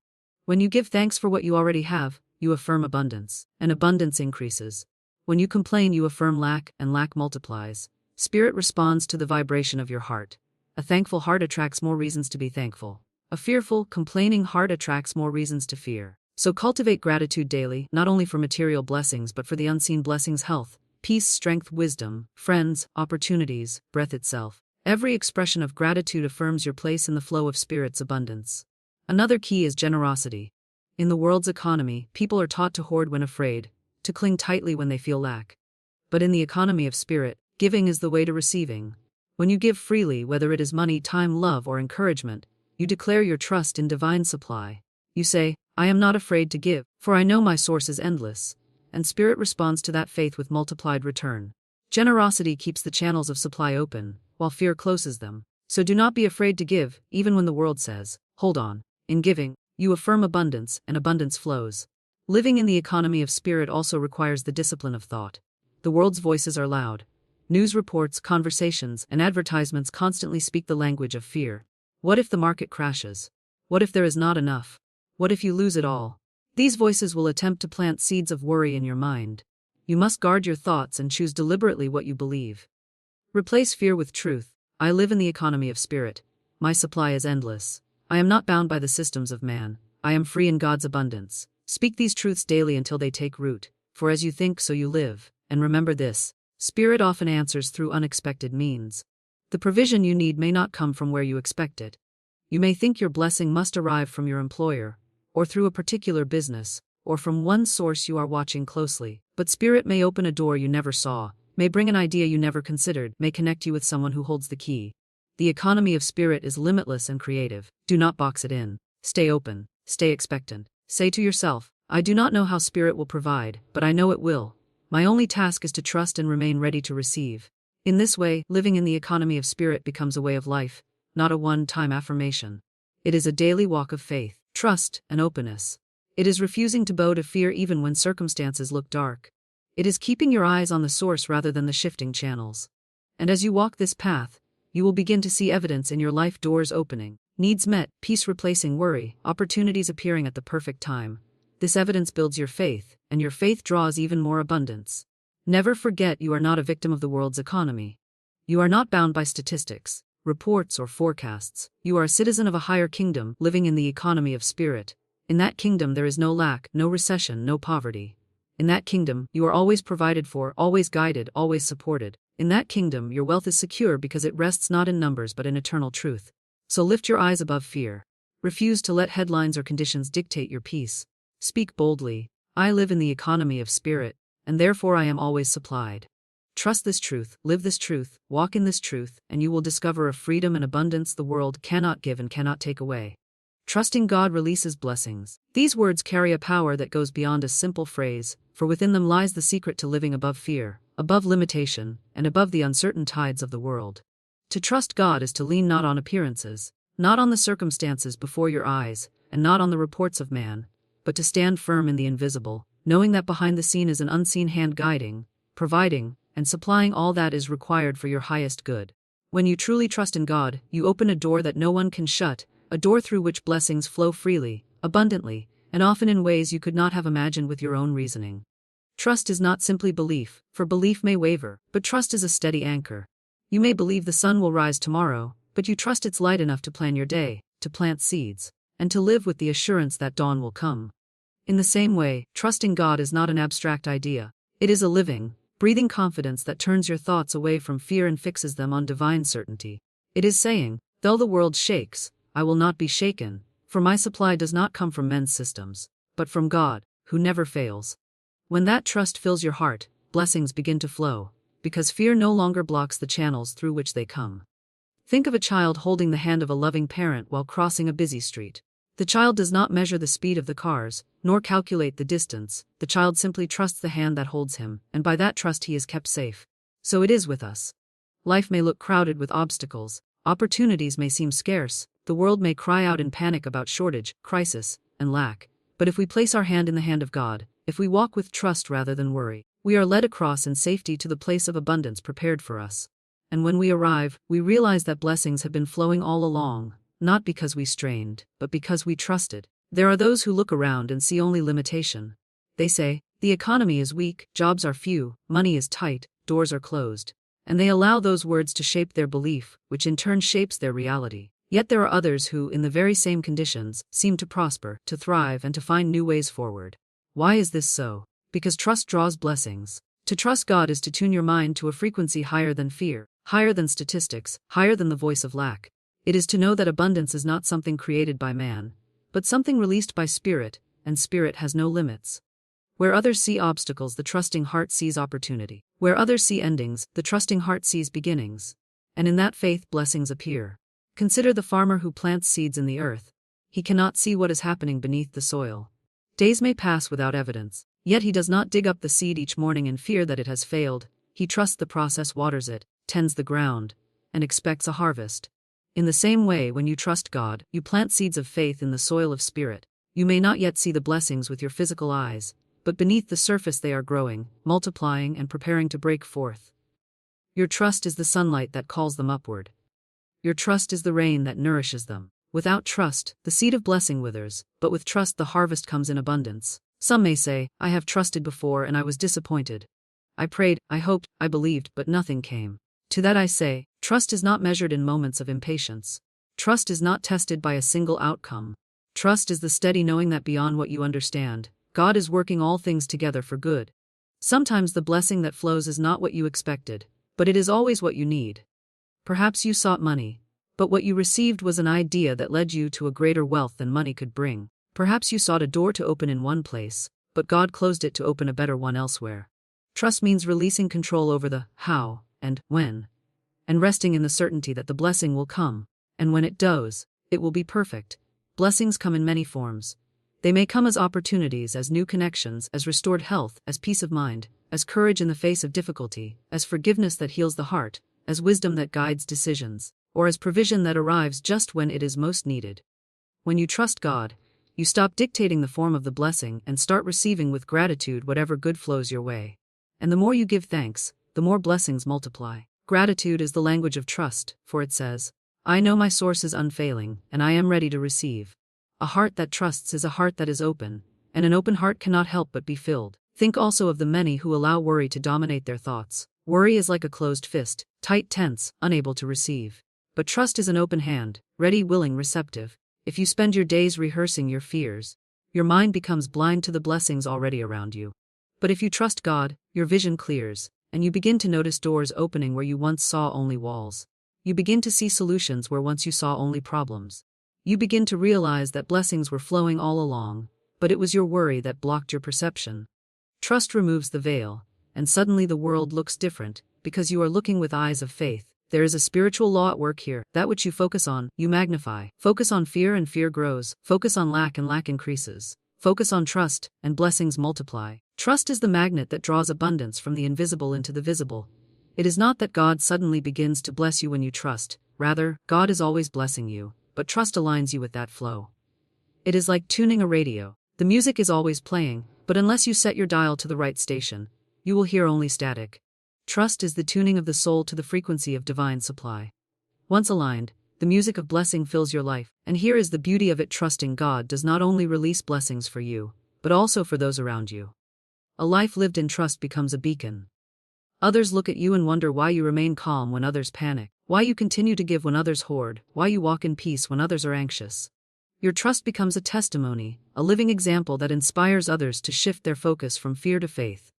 When you give thanks for what you already have, you affirm abundance, and abundance increases. When you complain, you affirm lack, and lack multiplies. Spirit responds to the vibration of your heart. A thankful heart attracts more reasons to be thankful. A fearful, complaining heart attracts more reasons to fear. So cultivate gratitude daily, not only for material blessings but for the unseen blessings: health, peace, strength, wisdom, friends, opportunities, breath itself. Every expression of gratitude affirms your place in the flow of Spirit's abundance. Another key is generosity. In the world's economy, people are taught to hoard when afraid, to cling tightly when they feel lack. But in the economy of Spirit, giving is the way to receiving. When you give freely, whether it is money, time, love, or encouragement, you declare your trust in divine supply. You say, I am not afraid to give, for I know my source is endless. And Spirit responds to that faith with multiplied return. Generosity keeps the channels of supply open, while fear closes them. So do not be afraid to give, even when the world says, hold on. In giving, you affirm abundance, and abundance flows. Living in the economy of Spirit also requires the discipline of thought. The world's voices are loud. News reports, conversations, and advertisements constantly speak the language of fear. What if the market crashes? What if there is not enough? What if you lose it all? These voices will attempt to plant seeds of worry in your mind. You must guard your thoughts and choose deliberately what you believe. Replace fear with truth. I live in the economy of Spirit. My supply is endless. I am not bound by the systems of man. I am free in God's abundance. Speak these truths daily until they take root, for as you think, so you live. And remember this: Spirit often answers through unexpected means. The provision you need may not come from where you expect it. You may think your blessing must arrive from your employer, or through a particular business, or from one source you are watching closely. But Spirit may open a door you never saw, may bring an idea you never considered, may connect you with someone who holds the key. The economy of Spirit is limitless and creative. Do not box it in. Stay open. Stay expectant. Say to yourself, I do not know how Spirit will provide, but I know it will. My only task is to trust and remain ready to receive. In this way, living in the economy of Spirit becomes a way of life, not a one-time affirmation. It is a daily walk of faith, trust, and openness. It is refusing to bow to fear even when circumstances look dark. It is keeping your eyes on the source rather than the shifting channels. And as you walk this path, you will begin to see evidence in your life: doors opening, needs met, peace replacing worry, opportunities appearing at the perfect time. This evidence builds your faith, and your faith draws even more abundance. Never forget, you are not a victim of the world's economy. You are not bound by statistics, reports, or forecasts. You are a citizen of a higher kingdom, living in the economy of Spirit. In that kingdom there is no lack, no recession, no poverty. In that kingdom, you are always provided for, always guided, always supported. In that kingdom, your wealth is secure because it rests not in numbers but in eternal truth. So lift your eyes above fear. Refuse to let headlines or conditions dictate your peace. Speak boldly, I live in the economy of Spirit, and therefore I am always supplied. Trust this truth, live this truth, walk in this truth, and you will discover a freedom and abundance the world cannot give and cannot take away. Trusting God releases blessings. These words carry a power that goes beyond a simple phrase, for within them lies the secret to living above fear, above limitation, and above the uncertain tides of the world. To trust God is to lean not on appearances, not on the circumstances before your eyes, and not on the reports of man, but to stand firm in the invisible, knowing that behind the scene is an unseen hand guiding, providing, and supplying all that is required for your highest good. When you truly trust in God, you open a door that no one can shut, a door through which blessings flow freely, abundantly, and often in ways you could not have imagined with your own reasoning. Trust is not simply belief, for belief may waver, but trust is a steady anchor. You may believe the sun will rise tomorrow, but you trust it's light enough to plan your day, to plant seeds, and to live with the assurance that dawn will come. In the same way, trusting God is not an abstract idea. It is a living, breathing confidence that turns your thoughts away from fear and fixes them on divine certainty. It is saying, though the world shakes, I will not be shaken, for my supply does not come from men's systems, but from God, who never fails. When that trust fills your heart, blessings begin to flow, because fear no longer blocks the channels through which they come. Think of a child holding the hand of a loving parent while crossing a busy street. The child does not measure the speed of the cars, nor calculate the distance. The child simply trusts the hand that holds him, and by that trust he is kept safe. So it is with us. Life may look crowded with obstacles, opportunities may seem scarce, the world may cry out in panic about shortage, crisis, and lack. But if we place our hand in the hand of God, if we walk with trust rather than worry, we are led across in safety to the place of abundance prepared for us. And when we arrive, we realize that blessings have been flowing all along, not because we strained, but because we trusted. There are those who look around and see only limitation. They say, the economy is weak, jobs are few, money is tight, doors are closed. And they allow those words to shape their belief, which in turn shapes their reality. Yet there are others who, in the very same conditions, seem to prosper, to thrive, and to find new ways forward. Why is this so? Because trust draws blessings. To trust God is to tune your mind to a frequency higher than fear, higher than statistics, higher than the voice of lack. It is to know that abundance is not something created by man, but something released by spirit, and spirit has no limits. Where others see obstacles, the trusting heart sees opportunity. Where others see endings, the trusting heart sees beginnings. And in that faith, blessings appear. Consider the farmer who plants seeds in the earth. He cannot see what is happening beneath the soil. Days may pass without evidence, yet he does not dig up the seed each morning in fear that it has failed. He trusts the process, waters it, tends the ground, and expects a harvest. In the same way, when you trust God, you plant seeds of faith in the soil of spirit. You may not yet see the blessings with your physical eyes, but beneath the surface they are growing, multiplying, and preparing to break forth. Your trust is the sunlight that calls them upward. Your trust is the rain that nourishes them. Without trust, the seed of blessing withers, but with trust the harvest comes in abundance. Some may say, I have trusted before and I was disappointed. I prayed, I hoped, I believed, but nothing came. To that I say, trust is not measured in moments of impatience. Trust is not tested by a single outcome. Trust is the steady knowing that beyond what you understand, God is working all things together for good. Sometimes the blessing that flows is not what you expected, but it is always what you need. Perhaps you sought money, but what you received was an idea that led you to a greater wealth than money could bring. Perhaps you sought a door to open in one place, but God closed it to open a better one elsewhere. Trust means releasing control over the how and when, and resting in the certainty that the blessing will come, and when it does, it will be perfect. Blessings come in many forms. They may come as opportunities, as new connections, as restored health, as peace of mind, as courage in the face of difficulty, as forgiveness that heals the heart, as wisdom that guides decisions, or as provision that arrives just when it is most needed. When you trust God, you stop dictating the form of the blessing and start receiving with gratitude whatever good flows your way. And the more you give thanks, the more blessings multiply. Gratitude is the language of trust, for it says, I know my source is unfailing, and I am ready to receive. A heart that trusts is a heart that is open, and an open heart cannot help but be filled. Think also of the many who allow worry to dominate their thoughts. Worry is like a closed fist, tight, tense, unable to receive. But trust is an open hand, ready, willing, receptive. If you spend your days rehearsing your fears, your mind becomes blind to the blessings already around you. But if you trust God, your vision clears, and you begin to notice doors opening where you once saw only walls. You begin to see solutions where once you saw only problems. You begin to realize that blessings were flowing all along, but it was your worry that blocked your perception. Trust removes the veil, and suddenly the world looks different, because you are looking with eyes of faith. There is a spiritual law at work here. That which you focus on, you magnify. Focus on fear and fear grows. Focus on lack and lack increases. Focus on trust, and blessings multiply. Trust is the magnet that draws abundance from the invisible into the visible. It is not that God suddenly begins to bless you when you trust. Rather, God is always blessing you, but trust aligns you with that flow. It is like tuning a radio. The music is always playing, but unless you set your dial to the right station, you will hear only static. Trust is the tuning of the soul to the frequency of divine supply. Once aligned, the music of blessing fills your life, and here is the beauty of it: trusting God does not only release blessings for you, but also for those around you. A life lived in trust becomes a beacon. Others look at you and wonder why you remain calm when others panic, why you continue to give when others hoard, why you walk in peace when others are anxious. Your trust becomes a testimony, a living example that inspires others to shift their focus from fear to faith.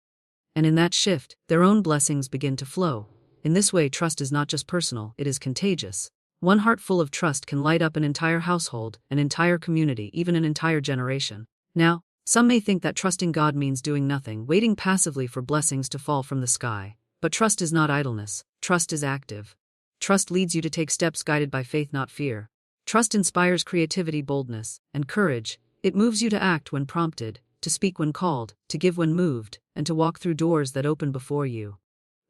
And in that shift, their own blessings begin to flow. In this way, trust is not just personal, it is contagious. One heart full of trust can light up an entire household, an entire community, even an entire generation. Now, Some may think that trusting God means doing nothing, waiting passively for blessings to fall from the sky. But trust is not idleness. Trust is active. Trust leads you to take steps guided by faith, not fear. Trust inspires creativity, boldness, and courage. It moves you to act when prompted, to speak when called, to give when moved, and to walk through doors that open before you.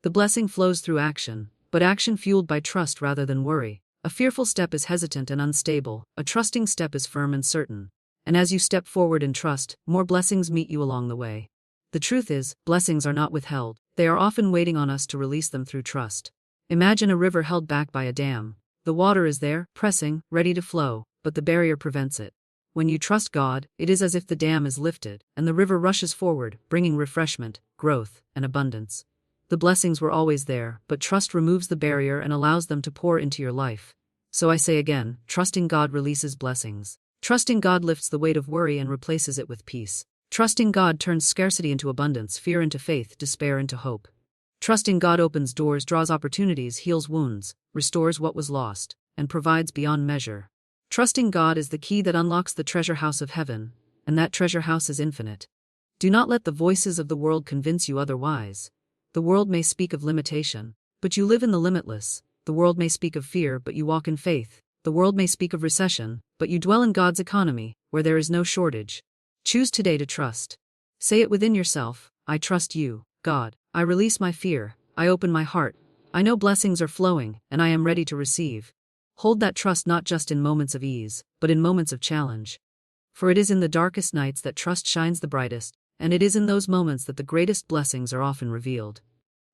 The blessing flows through action, but action fueled by trust rather than worry. A fearful step is hesitant and unstable, a trusting step is firm and certain. And as you step forward in trust, more blessings meet you along the way. The truth is, blessings are not withheld. They are often waiting on us to release them through trust. Imagine a river held back by a dam. The water is there, pressing, ready to flow, but the barrier prevents it. When you trust God, it is as if the dam is lifted, and the river rushes forward, bringing refreshment, growth, and abundance. The blessings were always there, but trust removes the barrier and allows them to pour into your life. So I say again, trusting God releases blessings. Trusting God lifts the weight of worry and replaces it with peace. Trusting God turns scarcity into abundance, fear into faith, despair into hope. Trusting God opens doors, draws opportunities, heals wounds, restores what was lost, and provides beyond measure. Trusting God is the key that unlocks the treasure house of heaven, and that treasure house is infinite. Do not let the voices of the world convince you otherwise. The world may speak of limitation, but you live in the limitless. The world may speak of fear, but you walk in faith. The world may speak of recession, but you dwell in God's economy, where there is no shortage. Choose today to trust. Say it within yourself, I trust you, God. I release my fear, I open my heart. I know blessings are flowing, and I am ready to receive. Hold that trust not just in moments of ease, but in moments of challenge. For it is in the darkest nights that trust shines the brightest, and it is in those moments that the greatest blessings are often revealed.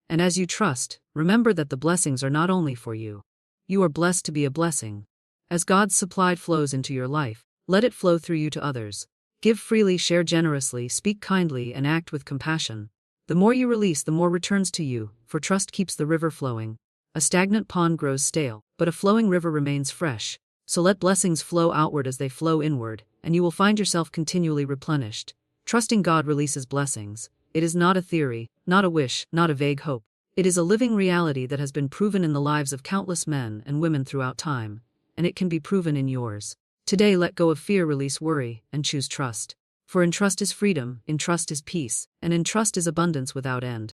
And as you trust, remember that the blessings are not only for you. You are blessed to be a blessing. As God's supply flows into your life, let it flow through you to others. Give freely, share generously, speak kindly, and act with compassion. The more you release, the more returns to you, for trust keeps the river flowing. A stagnant pond grows stale, but a flowing river remains fresh. So let blessings flow outward as they flow inward, and you will find yourself continually replenished. Trusting God releases blessings. It is not a theory, not a wish, not a vague hope. It is a living reality that has been proven in the lives of countless men and women throughout time, and it can be proven in yours. Today, let go of fear, release worry, and choose trust. For in trust is freedom, in trust is peace, and in trust is abundance without end.